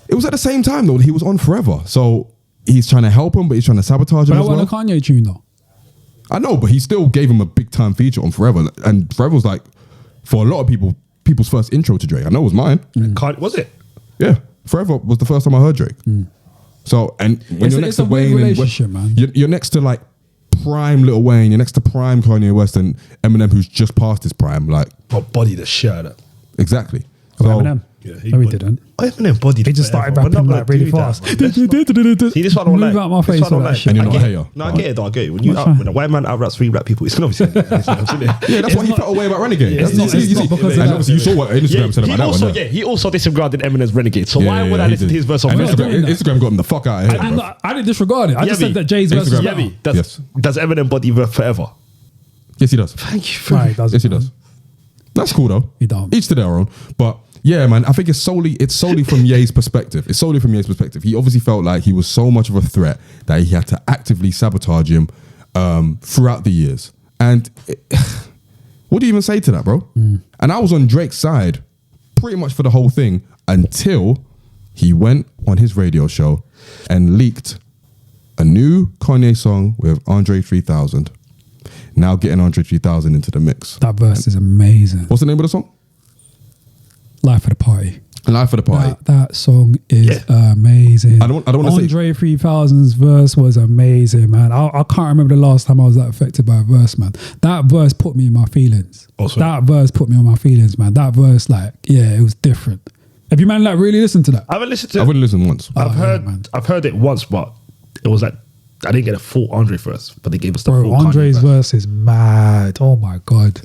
it was at the same time though. He was on forever. So he's trying to help him, but he's trying to sabotage him But as I want well. a Kanye tune though. I know, but he still gave him a big time feature on Forever. And Forever was like, for a lot of people's first intro to Drake. I know it was mine. Was it? Yeah. Forever was the first time I heard Drake. So, and when you're next to Wayne, relationship, man. You're next to like prime Lil Wayne, you're next to prime Kanye West and Eminem, who's just past his prime. Like, But body the shit out of that. Exactly. Oh, So, Eminem. Yeah, No, he didn't. Eminem bodied He just started rapping like really fast. See, this one I don't Move like. out my This face one I don't with that like. shit. And you're not a I get hater. it. No, I get it though. I get it. When a white man out raps three black people, it's gonna obviously. yeah, that's why he felt away about Renegade. It's That's- not- you it's see- not because of and that. obviously you saw what Instagram said about that one. He also disregarded Eminem's Renegade. So Yeah, why would I he listen did. to his verse on And Renegade? Instagram got him the fuck out of here. I didn't disregard it. I just Yemi. said that Jay's verse was Instagram. better. Yemi, does Eminem body Forever? Yes, he does. Thank you. Right, doesn't, Yes, he does. That's cool though. He don't. Each to their own. But yeah, man, I think it's solely from Ye's perspective. It's solely from Ye's perspective. He obviously felt like he was so much of a threat that he had to actively sabotage him throughout the years. And what do you even say to that, bro? And I was on Drake's side pretty much for the whole thing until he went on his radio show and leaked a new Kanye song with Andre 3000. Now getting Andre 3000 into the mix. That verse is amazing. What's the name of the song? Life of the Party. Life of the Party. That song is amazing. I don't want to say Andre 3000's verse was amazing, man. I can't remember the last time I was that affected by a verse, man. That verse put me in my feelings. Also. That verse put me on my feelings, man. That verse, like, yeah, it was different. Have you, man, really listened to that? I haven't listened to I've it. only listened once. I've heard it once, but it was like I didn't get a full Andre verse, but they gave us the Bro, full Andre's Kanye verse is mad. Oh my God.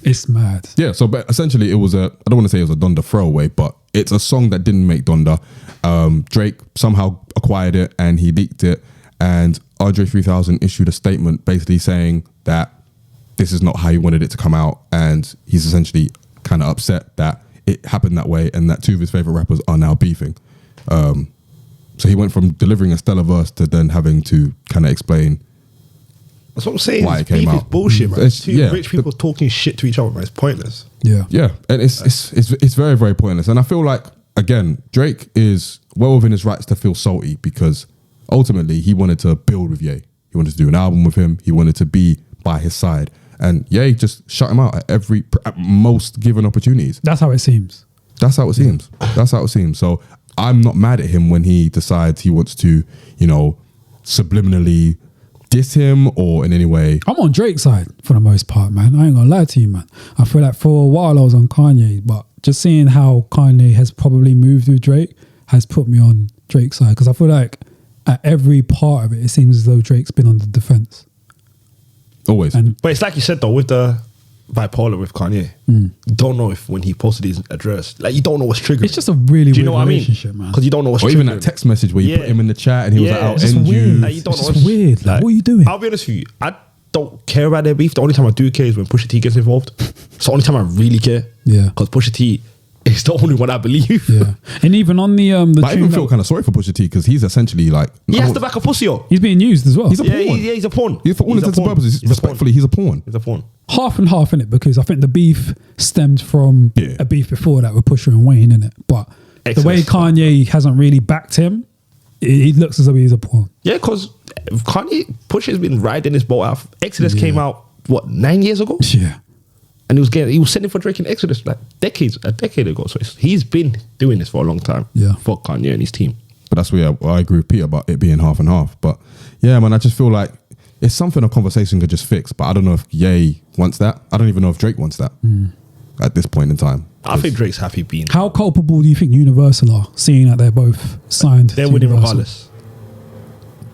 It's mad. Yeah, so but essentially it was I don't want to say it was a Donda throwaway, but it's a song that didn't make Donda. Drake somehow acquired it and he leaked it, and Andre 3000 issued a statement basically saying that this is not how he wanted it to come out, and he's essentially kind of upset that it happened that way and that two of his favorite rappers are now beefing. So he went from delivering a stellar verse to then having to kind of explain. That's what I'm saying. Why it came Beef out. is bullshit, man. It's- Two yeah, rich people talking shit to each other, man. It's pointless. Yeah. Yeah, and it's very, very pointless. And I feel like, again, Drake is well within his rights to feel salty because ultimately he wanted to build with Ye. He wanted to do an album with him. He wanted to be by his side. And Ye just shut him out at most given opportunities. That's how it seems. That's how it seems. That's how it seems. So I'm not mad at him when he decides he wants to, subliminally diss him or in any way. I'm on Drake's side for the most part, man. I ain't gonna lie to you, man. I feel like for a while I was on Kanye, but just seeing how Kanye has probably moved with Drake has put me on Drake's side, because I feel like at every part of it, it seems as though Drake's been on the defense. Always. And But it's like you said though, with the bipolar with Kanye, you don't know if when he posted his address, like you don't know what's triggering. it's just a really Do you weird know what I mean? relationship, man. Because you don't know what's or triggering. even that text message where you put Yeah. him in the chat and he was Yeah. like, I'll It's just end you. weird. Like, you don't It's know just what's- weird. Like, what are you doing? I'll be honest with you, I don't care about their beef. The only time I do care is when Pusha T gets involved. It's the only time I really care. Yeah. Because Pusha T is the only one I believe. Yeah. And even on the But I tune even that- feel kind of sorry for Pusha T because he's essentially like... He has to back a pussy up. he's being used as well. He's a Yeah, pawn. he's a pawn. For all He's a intents and pawn. purposes, He's a pawn. respectfully, he's a pawn. He's a pawn. half and half in it, because I think the beef stemmed from Yeah. a beef before that with Pusha and Wayne in it. But the way Exodus. Kanye hasn't really backed him, it looks as though he's a pawn. Yeah, because Kanye, Pusha's been riding this boat out. Exodus came out, 9 years ago? Yeah. And he was sending for Drake in Exodus like a decade ago. So he's been doing this for a long time. Yeah. For Kanye and his team. But that's where I agree with Peter about it being half and half. But yeah, man, I just feel like it's something a conversation could just fix. But I don't know if Ye wants that. I don't even know if Drake wants that at this point in time. I think Drake's happy being. How culpable do you think Universal are, seeing that they're both signed? They're to winning Universal? regardless.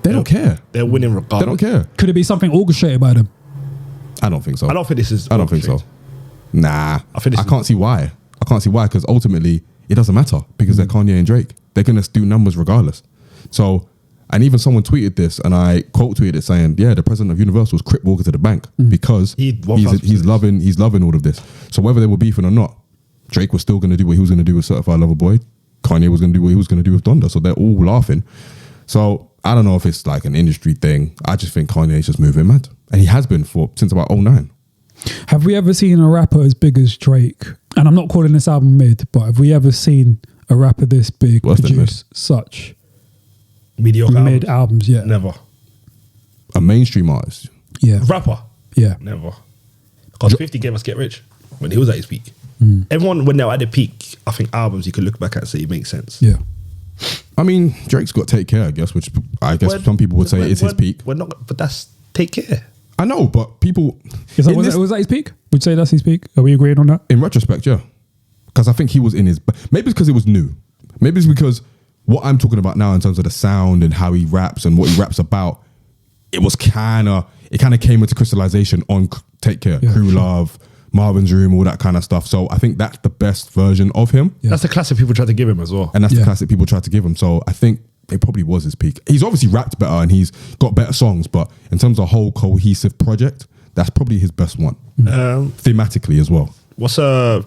They don't care. They're winning They regardless. don't care. Could it be something orchestrated by them? I don't think so. I don't think this is. I don't think so. Nah. I think this is- can't see why. I can't see why because ultimately it doesn't matter because they're Kanye and Drake. They're going to do numbers regardless. So, and even someone tweeted this and I quote tweeted it saying, yeah, the president of Universal is Crip Walker to the bank because He he's loving all of this. So whether they were beefing or not, Drake was still going to do what he was going to do with Certified Lover Boy. Kanye was going to do what he was going to do with Donda. So they're all laughing. So I don't know if it's like an industry thing. I just think Kanye is just moving mad. And he has been since about 2009. Have we ever seen a rapper as big as Drake? And I'm not calling this album mid, but have we ever seen a rapper this big Worse than produce such mediocre mid albums? Yeah. Never. A mainstream artist. Yeah. Rapper. Yeah. Never. Because 50 gave us Get Rich when he was at his peak. Everyone, when they were at the peak, I think albums you could look back at and say it makes sense. Yeah. I mean, Drake's got Take Care, I guess, which I guess some people would say is his peak. We're not, but that's Take Care. I know, but people... Was in this- that his peak? Would you say that's his peak? Are we agreeing on that? in retrospect, yeah. Because I think he was in his... Maybe it's because it was new. Maybe it's because what I'm talking about now in terms of the sound and how he raps and what he raps about, it kind of came into crystallization on Take Care, Yeah, Crew sure. Love, Marvin's Room, all that kind of stuff. So I think that's the best version of him. Yeah. That's the classic people try to give him as well. And that's the Yeah. classic people tried to give him. So I think it probably was his peak. He's obviously rapped better and he's got better songs, but in terms of a whole cohesive project, that's probably his best one. Thematically as well. What's to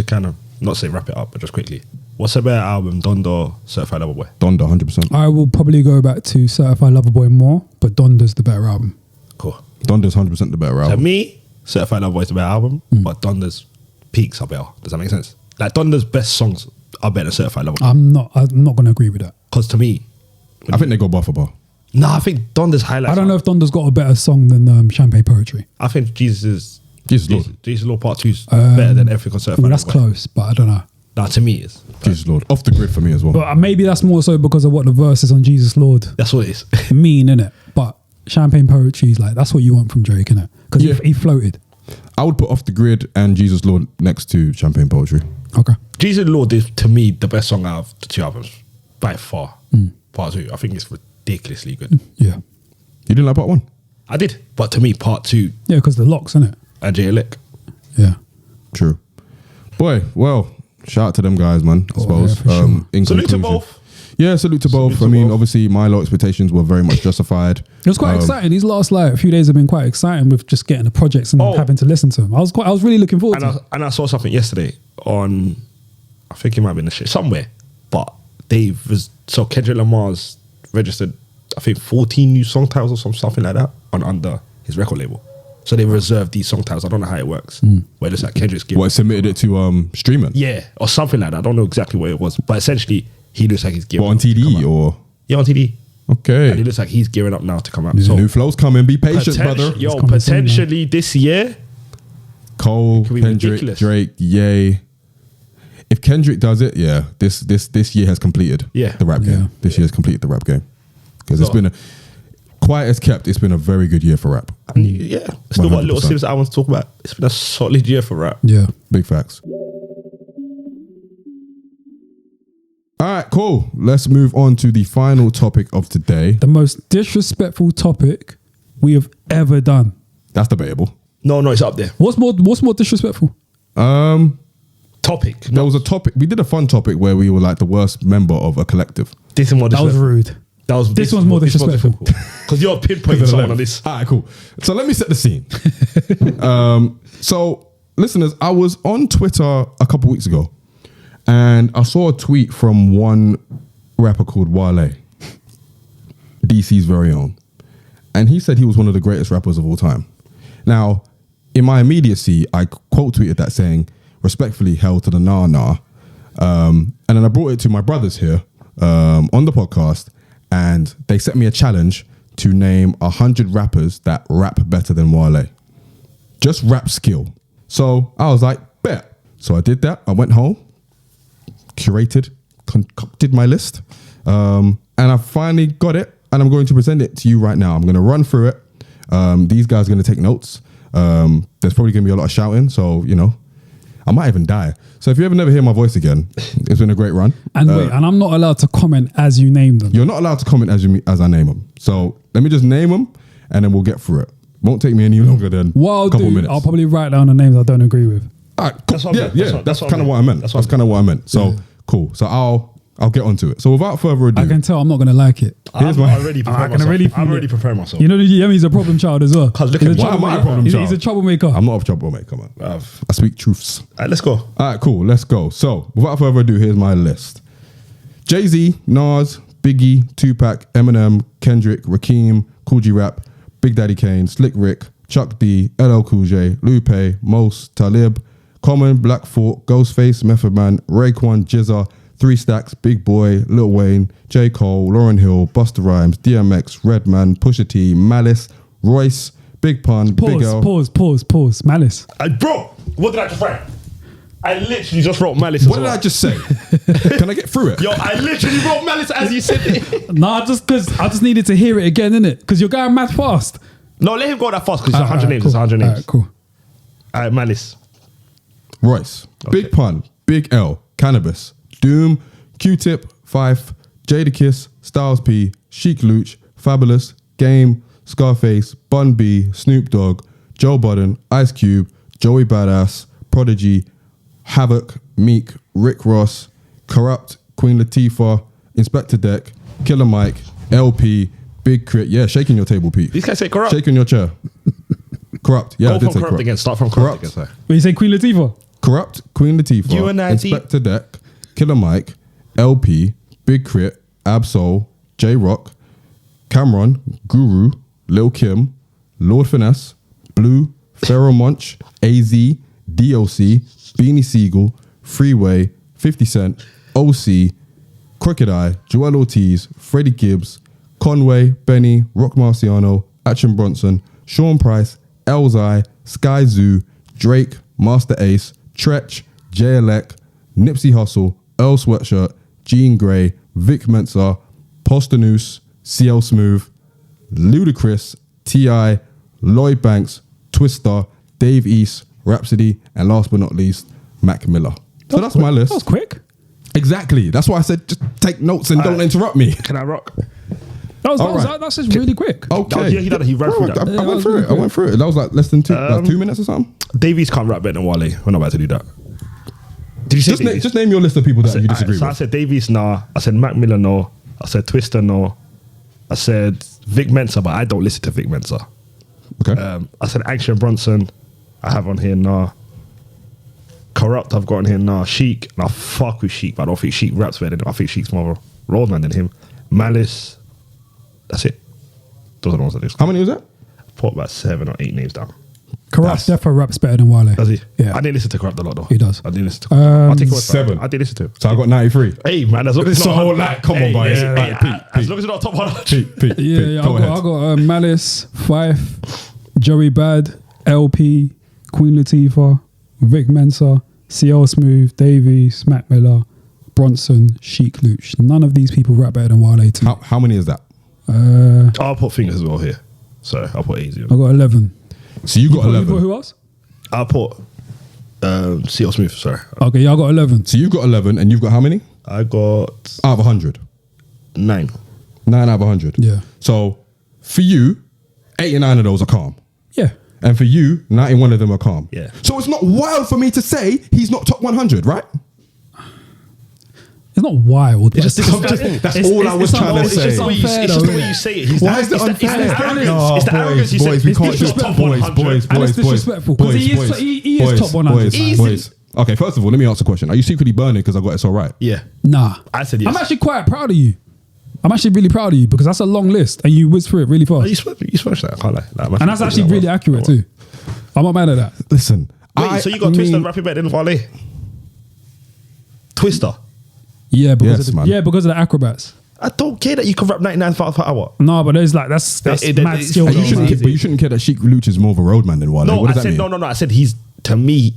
kind of not say wrap it up, but just quickly, what's a better album, Donda or Certified Lover Boy? Donda, 100%. I will probably go back to Certified Lover Boy more, but Donda's the better album. Cool. Donda's 100% the better To album. me, Certified Lover Boy is the better album, but Donda's peaks are better. Does that make sense? Like Donda's best songs are better than Certified Lover Boy. I'm not going to agree with that. Because to me, I think they go bar for bar. I think Donda's highlights. I don't know if Donda's got a better song than Champagne Poetry. I think Jesus Jesus Lord Part 2 is better than everything on Certified Well, that's Lover Boy. close, but I don't know. Nah, to me, it is. Jesus Lord. Off the grid for me as well. But maybe that's more so because of what the verses on Jesus Lord That's what it is. mean, innit? But Champagne Poetry is like, that's what you want from Drake, innit? Because Yeah. he floated. I would put Off the Grid and Jesus Lord next to Champagne Poetry. Okay. Jesus Lord is, to me, the best song out of the two albums. By far. Part 2. I think it's ridiculously good. Yeah. You didn't like part 1? I did, but to me, part 2 Yeah, because the locks, innit? and Jay Lick. Yeah. True. Boy, well, shout out to them guys, man. I suppose. yeah, for sure. In Salute to conclusion. both. Yeah, salute to both. to I mean, both. obviously, my low expectations were very much justified. It was quite exciting. These last few days have been quite exciting with just getting the projects and Oh. having to listen to them. I was really looking forward to it. And I saw something yesterday on, I think it might have been the shit somewhere, but so Kendrick Lamar's registered, I think 14 new song titles or something like that under his record label. So they reserved these song titles. I don't know how it works. Where it's like Kendrick's giving. What, submitted it to streaming? Yeah, or something like that. I don't know exactly what it was, but essentially he looks like he's gearing What, on up to come TD out. or? Yeah, on TD. Okay. And he looks like he's gearing up now to come out. So, So new flow's coming. Be patient, brother. Yo, coming soon, potentially this year. Cole, It could be Kendrick, ridiculous. Drake, Ye. If Kendrick does it, yeah, this year has completed Yeah. the rap game. Yeah. This year has completed the rap game. Because it's So- been quiet as kept, it's been a very good year for rap. And yeah, still got little 100%. Sims I want to talk about. It's been a solid year for rap. Yeah. Big facts. All right, cool. Let's move on to the final topic of today. The most disrespectful topic we have ever done. That's debatable. No, it's up there. What's more disrespectful? Topic. There was a topic. We did a fun topic where we were like the worst member of a collective. This is more That was disrespectful. rude. This one's more disrespectful. Because you're pinpointing someone on this. All right, cool. So let me set the scene. So listeners, I was on Twitter a couple weeks ago and I saw a tweet from one rapper called Wale, DC's very own. And he said he was one of the greatest rappers of all time. Now, in my immediacy, I quote tweeted that saying, respectfully held to the nah. And then I brought it to my brothers here on the podcast, and they set me a challenge to name 100 rappers that rap better than Wale. Just rap skill. So I was like, bet. So I did that. I went home, curated, concocted my list, and I finally got it, and I'm going to present it to you right now. I'm going to run through it. These guys are going to take notes. There's probably going to be a lot of shouting, so, you know, I might even die. So if you ever never hear my voice again, it's been a great run. And wait, and I'm not allowed to comment as you name them. You're not allowed to comment as I name them. So let me just name them, and then we'll get through it. Won't take me any longer than What I'll a couple do, minutes. I'll probably write down the names I don't agree with. All right, cool. That's what I meant. That's what kind of I what I meant. meant. That's kind of what I meant. So cool. So I'll get onto it. So without further ado, I can tell I'm not going to like it. Here's I'm my- already I preparing can myself. already feel I'm it. already preparing myself. You know, Yemi's a problem child as well. 'Cause look He's at- a why am I a troublemaker. problem He's child? a troublemaker. I'm not a troublemaker, man. Bruv. I speak truths. All right, let's go. All right, cool. Let's go. So without further ado, here's my list: Jay-Z, Nas, Biggie, Tupac, Eminem, Kendrick, Rakim, Kool G Rap, Big Daddy Kane, Slick Rick, Chuck D, LL Cool J, Lupe, Mos, Talib, Common, Black Thought, Ghostface, Method Man, Raekwon, Jizza, 3 Stacks, Big Boy, Lil Wayne, J. Cole, Lauryn Hill, Busta Rhymes, DMX, Redman, Pusha T, Malice, Royce, Big Pun, Big L. Pause. Malice. Bro, what did I just write? I literally just wrote Malice as What did well. I just say? Can I get through it? Yo, I literally wrote Malice as you said it. Nah, just because I just needed to hear it again, innit? Because you're going mad fast. No, let him go that fast because it's 100 Alright, names. cool. It's 100 names. Alright, cool. All right, Malice. Royce, Okay. Big Pun, Big L, Cannabis, Doom, Q-Tip, Fife, Jadakiss, Styles P, Chic Luch, Fabulous, Game, Scarface, Bun B, Snoop Dogg, Joe Budden, Ice Cube, Joey Badass, Prodigy, Havoc, Meek, Rick Ross, Corrupt, Queen Latifah, Inspector Deck, Killer Mike, LP, Big Crit. Yeah, shaking your table, Pete. These guys say Corrupt. Shaking your chair. Corrupt. Yeah, I Go did from say Corrupt Corrupt. again. Start from Corrupt again. Sorry. Wait, you say Queen Latifah? Corrupt, Queen Latifah, UNIT. Inspector Deck, Killer Mike, LP, Big Crit, Absol, J Rock, Cameron, Guru, Lil Kim, Lord Finesse, Blue, Pharoah Monch, AZ, DOC, Beanie Siegel, Freeway, 50 Cent, OC, Crooked Eye, Joel Ortiz, Freddie Gibbs, Conway, Benny, Rock Marciano, Action Bronson, Sean Price, Elzai, Sky Zoo, Drake, Master Ace, Tretch, JLEC, Nipsey Hussle, Earl Sweatshirt, Jean Grey, Vic Mensa, Postonus, CL Smooth, Ludacris, T.I., Lloyd Banks, Twista, Dave East, Rhapsody, and last but not least, Mac Miller. So that's my list. That was quick. Exactly. That's why I said just take notes and don't interrupt me. Can I rock? That's just really quick. Okay. Yeah, he ran through that. I went through it. I went through it. That was like less than 2 minutes or something. Davies can't rap better than Wale. We're not about to do that. Did you say Davies? Just name your list of people that you disagree with. So I said Davies, nah. I said Mac Miller, no. I said Twister, no. I said Vic Mensa, but I don't listen to Vic Mensa. Okay. I said Action Bronson. I have on here, nah. Corrupt, I've got on here, nah. Sheik, and I fuck with Sheik, but I don't think Sheik raps better than him. I think Sheik's more of a roadman than him. Malice, that's it. Those are the ones I just. How many was that? Put about 7 or 8 names down. Corrupt definitely raps better than Wale. Does he? Yeah. I didn't listen to Corrupt a lot though. He does. I didn't listen to Corrupt. I'll take 7. I did listen to him. So I got 93. Hey man, as long as it's It's a not whole lot. Come on, boys. Right, Pete, as long as it's not top 100. Pete. Yeah, Go ahead. I got Malice, Fife, Joey Bad, LP, Queen Latifah, Vic Mensa, CL Smooth, Davies, Mac Miller, Bronson, Sheik Luch. None of these people rap better than Wale to me. How many is that? I'll put Fingers as well here. So I'll put easy. I got 11. So you got You 11. got who else? I'll put CL Smooth, sorry. Okay, yeah, I got 11. So you've got 11, and you've got how many? I got Out of 100. 9. 9 out of 100. Yeah. So for you, 89 of those are calm. Yeah. And for you, 91 of them are calm. Yeah. So it's not wild for me to say he's not top 100, right? It's not wild. But That's all I was trying to say. It's just the way you say it. Why is it unfair? It's the arrogance you boys, say. we can't do top boys, 100. boys, And it's disrespectful, 'cause he is top 100. Boys. Okay, first of all, let me ask a question. Are you secretly burning because I got it so right? Yeah. Nah. I said yes. I'm actually quite proud of you. I'm actually really proud of you because that's a long list and you whiz through it really fast. You smashed that, I can't lie. Like, And that's actually really accurate too. I'm not mad at that. Listen. Wait, so you got Twister rapping better than Wale? Twister? Yeah, because Yes, of man. because of the acrobats. I don't care that you can rap 99 miles per hour. No, but there's like that's mad skill. And though, man. but you shouldn't care that Sheik Luch is more of a roadman than Wale. No, What I does that said mean? no. I said he's, to me,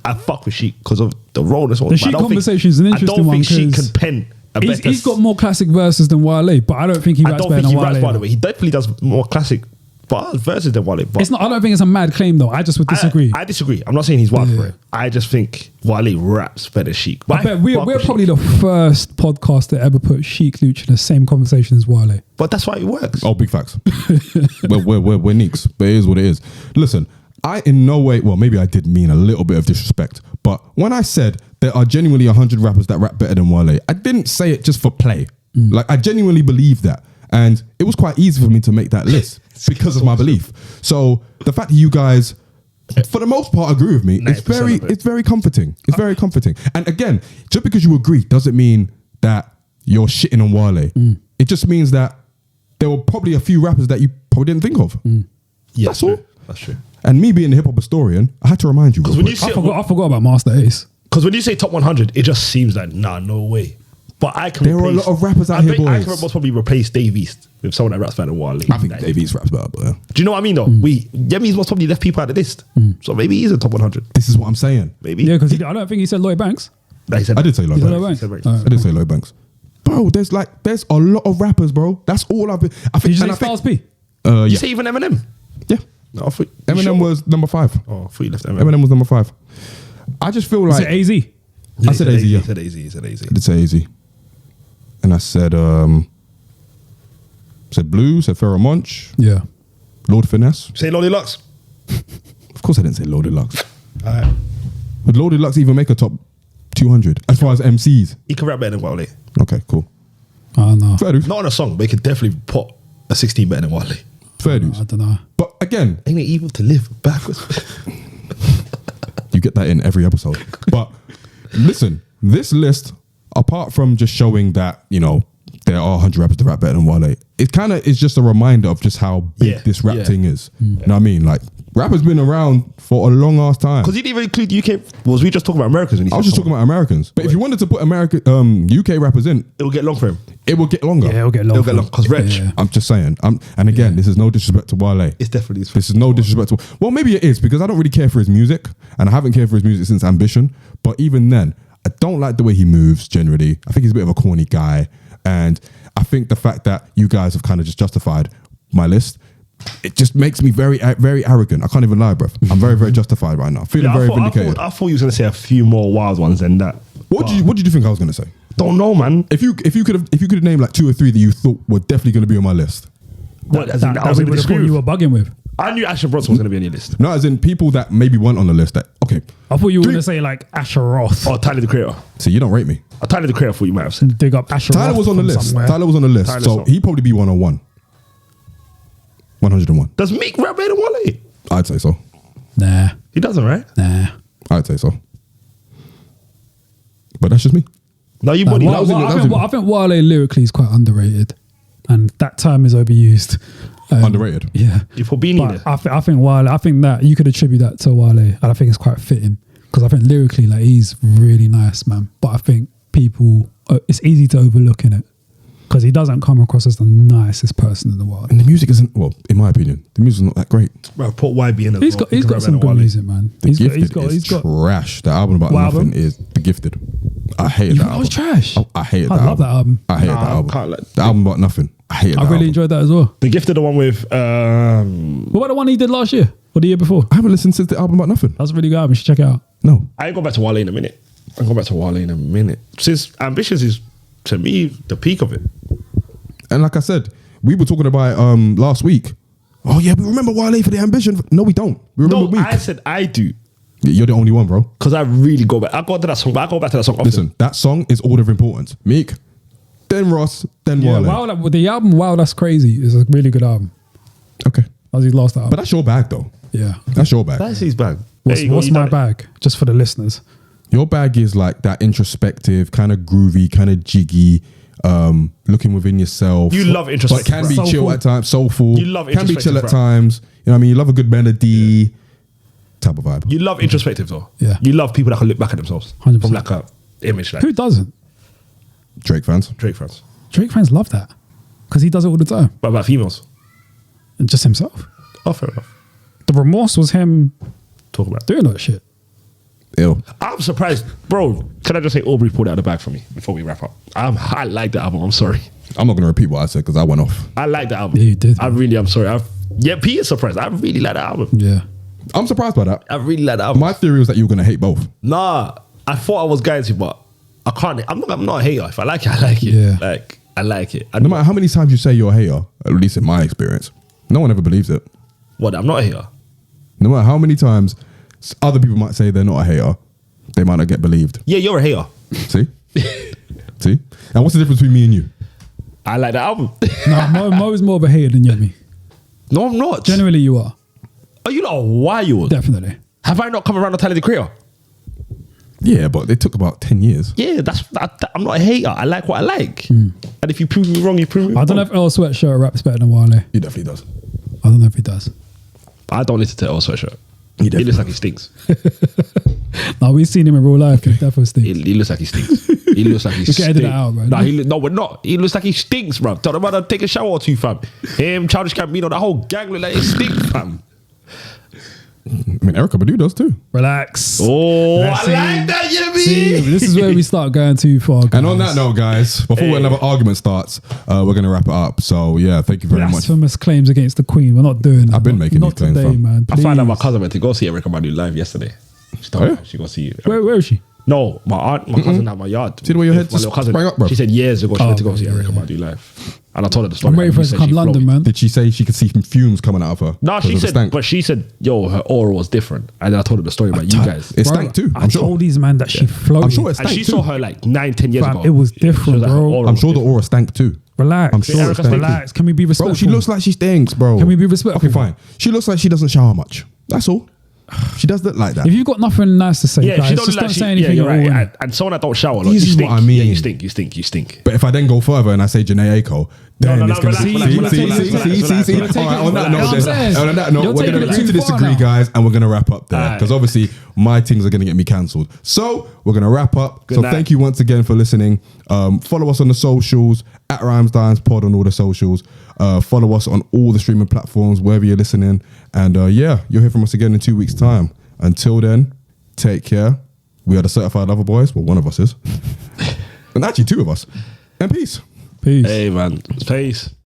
I fuck with Sheik because of the role. The Sheik conversation is an interesting one I don't think Sheik can 'cause pen a better. He's got more classic verses than Wale, but I don't think he I raps don't better think than he raps, Wale. by the way. He definitely does more classic verses than Wale. But It's not. I don't think it's a mad claim though. I just would disagree. I disagree. I'm not saying he's wild Yeah. for it. I just think Wale raps better than Sheik. I bet we're probably the first podcast to ever put Sheik Luch in the same conversation as Wale. But that's why it works. Oh, big facts. we're neeks, but it is what it is. Listen, I in no way, well, maybe I did mean a little bit of disrespect, but when I said there are genuinely 100 rappers that rap better than Wale, I didn't say it just for play. Like, I genuinely believe that. And it was quite easy for me to make that list because of my belief. So the fact that you guys, for the most part, agree with me, it's 90% of it. it's very comforting. It's very comforting. And again, just because you agree doesn't mean that you're shitting on Wale. It just means that there were probably a few rappers that you probably didn't think of. Yeah, That's all. That's true. And me being a hip hop historian, I had to remind you. Because real when you quick. say I forgot about Master Ace. Because when you say top 100, it just seems like, nah, no way. But I can There are a lot of rappers out I here, bet I boys. can most probably replace Dave East with someone that raps better than Wale. I think Davies raps better, but Do you know what I mean though? Yemi's most probably left people out of the list. So maybe he's a top 100. this is what I'm saying. Maybe. Yeah, because I don't think he said Lloyd Banks. No, he said I did say Lloyd He said Banks. Lloyd Banks. He said Banks. Alright. I did say Lloyd Banks. Bro, there's a lot of rappers, bro. That's all I've been. I think. Did you and say I think- Styles P? You yeah. say even Eminem? Yeah. No, I thought, you Eminem sure? was number 5. Oh, I thought you left Eminem. Eminem was number 5. I just feel Is like it AZ? I said AZ. Yeah. He said AZ. He said AZ. I did say AZ. And I said Blue, said Pharoah Monch, Yeah. Lord Finesse. Say Lolly Lux. Of course I didn't say Loaded Lux. Alright. Would Loaded Lux even make a top 200 as far as MCs? He can rap better than Wale. Okay, cool. Oh no. Fair dues. Not on a song, but he could definitely put a 16 better than Wale. Fair dues. I don't know. But again, Ain't it evil to live backwards? you get that in every episode. But listen, this list, apart from just showing that, you know, there are 100 rappers that rap better than Wale, it kind of is just a reminder of just how big Yeah, this rap yeah. thing is. You know what I mean? Like, rap has been around for a long ass time. Because he didn't even include UK. Was we just talking about Americans? When he I was said just talking about Americans. But if you wanted to put UK rappers in, it will get long for him. it will get longer. Yeah, it'll get long. It'll get long. Because Reg, Yeah. I'm just saying. And again, this is no disrespect to Wale. it's definitely his. This is no disrespect to. Well, maybe it is because I don't really care for his music, and I haven't cared for his music since Ambition. But even then, I don't like the way he moves. Generally, I think he's a bit of a corny guy, and I think the fact that you guys have kind of just justified my list, it just makes me very, very arrogant. I can't even lie, bruv. I'm very, very justified right now. Feeling Yeah, very I vindicated. thought you was going to say a few more wild ones than that. What did you think I was going to say? don't know, man. If you could name like 2 or 3 that you thought were definitely going to be on my list. That we would have thought you were bugging with. I knew Asher Bronson was going to be on your list. No, as in people that maybe weren't on the list. That okay. I thought you were going to say like Asher Roth. Or Tyler the Creator. See, you don't rate me. Tyler the Creator, I thought you might have said. Dig up Asher Tyler Roth was on the from list. somewhere. Tyler was on the list, Tyler's so on. he'd probably be 101. 101. Does Meek rap better than Wale? I'd say so. Nah. He doesn't, right? Nah. I'd say so. But that's just me. No, you body. I think Wale lyrically is quite underrated, and that term is overused. Underrated. Yeah. You put Beanie But there. I think Wale. I think that you could attribute that to Wale, and I think it's quite fitting because I think lyrically, like he's really nice, man. But I think people, it's easy to overlook in it because he doesn't come across as the nicest person in the world. And the music isn't, well, in my opinion, the music's not that great. Bro, put YB in as He's well. got some good music, man. The Gifted is trash. The album about What nothing album? is The Gifted. I hated You that thought it album. was trash? I hated I that love that album. I hated Nah, that I album. can't let- The album about nothing. I hated that I really album. enjoyed that as well. The Gifted, the one with What about the one he did last year or the year before? I haven't listened since the album about nothing. That's a really good album. You should check it out. No. I ain't go back to Wale in a minute. Since Ambitions is, to me, the peak of it. And like I said, we were talking about last week. Oh yeah, we remember Wale for the Ambition. No, we don't. We remember No, Week. I said I do. You're the only one, bro. Because I really go back. I go to that song, but I go back to that song often. Listen, that song is order of importance. Meek, then Ross, then Yeah, Wale. wow, the album Wow, That's Crazy is a really good album. Okay. That was his last album. But that's your bag though. Yeah. That's your bag. That's his bag. What's my bag? Just for the listeners. Your bag is like that introspective, kind of groovy, kind of jiggy, looking within yourself. You love introspective but can be rap. chill Soulful. at times, soulful. You love can be chill introspective at rap. times. You know what I mean? You love a good melody type of vibe. You love introspective though. Yeah. You love people that can look back at themselves 100%. from like a image like Who doesn't? Drake fans. Drake fans. Drake fans love that because he does it all the time. But about females. And just himself. Oh, fair enough. The remorse was him Talk about it. doing all that shit. Ew. I'm surprised, bro. Can I just say Aubrey pulled out the bag for me before we wrap up? I like the album. I'm sorry. I'm not going to repeat what I said because I went off. I like the album. Yeah, you did. I really am sorry. Peter's surprised. I really like the album. Yeah. I'm surprised by that. I really like the album. My theory was that you were going to hate both. Nah, I thought I was going to, but I can't. I'm not a hater. If I like it, I like it. Yeah. Like I like it. No matter how many times you say you're a hater, at least in my experience, no one ever believes it. What? I'm not a hater. No matter how many times other people might say they're not a hater, they might not get believed. Yeah, you're a hater. See? See? And what's the difference between me and you? I like the album. No, Mo is more of a hater than Yemi. No, I'm not. Generally, you are. Are you not wild? Definitely. Have I not come around to Tyler the Creator? Yeah, but they took about 10 years. Yeah, I'm not a hater. I like what I like. And if you prove me wrong, you prove me wrong. I don't know if Earl Sweatshirt raps better than Wale. He definitely does. I don't know if he does. I don't listen to Earl Sweatshirt. He He definitely looks like he stinks. No, we've seen him in real life. He definitely stinks. He looks like he stinks. He looks like he We can stinks. edit that out, bro. No, we're not. He looks like he stinks, bro. Tell him about to take a shower or two, fam. Him, Childish Gambino, that whole gang look like it stinks, fam. I mean, Erica Badu does too. Relax. Oh, Let's I see. like that, Yemi. See, this is where we start going too far. Guys. And on that note, guys, before another argument starts, we're going to wrap it up. So, yeah, thank you very much. Blasphemous claims against the Queen. We're not doing that. I've been making Not these claims, today, fam. man. I found out my Please. cousin went to go see Erica Badu live yesterday. She told Oh, yeah? me she go see it. Where is she? No, my aunt, my cousin at my yard. See the way your head My just little cousin. sprang up, bro? She said years ago she went to go see yeah, Erica yeah. Badu live. And I told her the story. I'm ready and for her she to said come she London, broke. man. Did she say she could see some fumes coming out of her? No, because she of the said, stank? but she said, yo, her aura was different. And then I told her the story about you guys. It Bro, stank too. I I'm sure. told these man that she floated. I'm sure it And stank she too. saw her like 9-10 years Fam, ago. it was She different, like, her bro. aura I'm was sure the different. aura stank too. Relax. I'm sure Erica it stank too. Relax. Can we be respectful? Bro, she looks like she stinks, bro. Can we be respectful? Okay, fine. She looks like she doesn't shower much. That's all. She does look like that. If you've got nothing nice to say, Yeah, guys, she don't just look don't like say she, anything yeah, you're at all. right. innit? And someone that don't shower, like, This you is stink. what I mean. Yeah, you stink. But if I then go further and I say Janae Aiko, then no, it's going to relax, see. relax. All right, on that You're note, taking- on that note, you're we're going to taking it agree to too far disagree, now. guys, and we're going to wrap up there Alright. because obviously my things are going to get me cancelled. So we're going to wrap up. Good So night. thank you once again for listening. Follow us on the socials at Rhymes Dines Pod on all the socials. Follow us on all the streaming platforms wherever you're listening, and yeah, you'll hear from us again in 2 weeks' time. Until then, take care. We are the Certified Lover Boys. Well, one of us is. And actually 2 of us. And peace. Peace. Hey, man. Peace.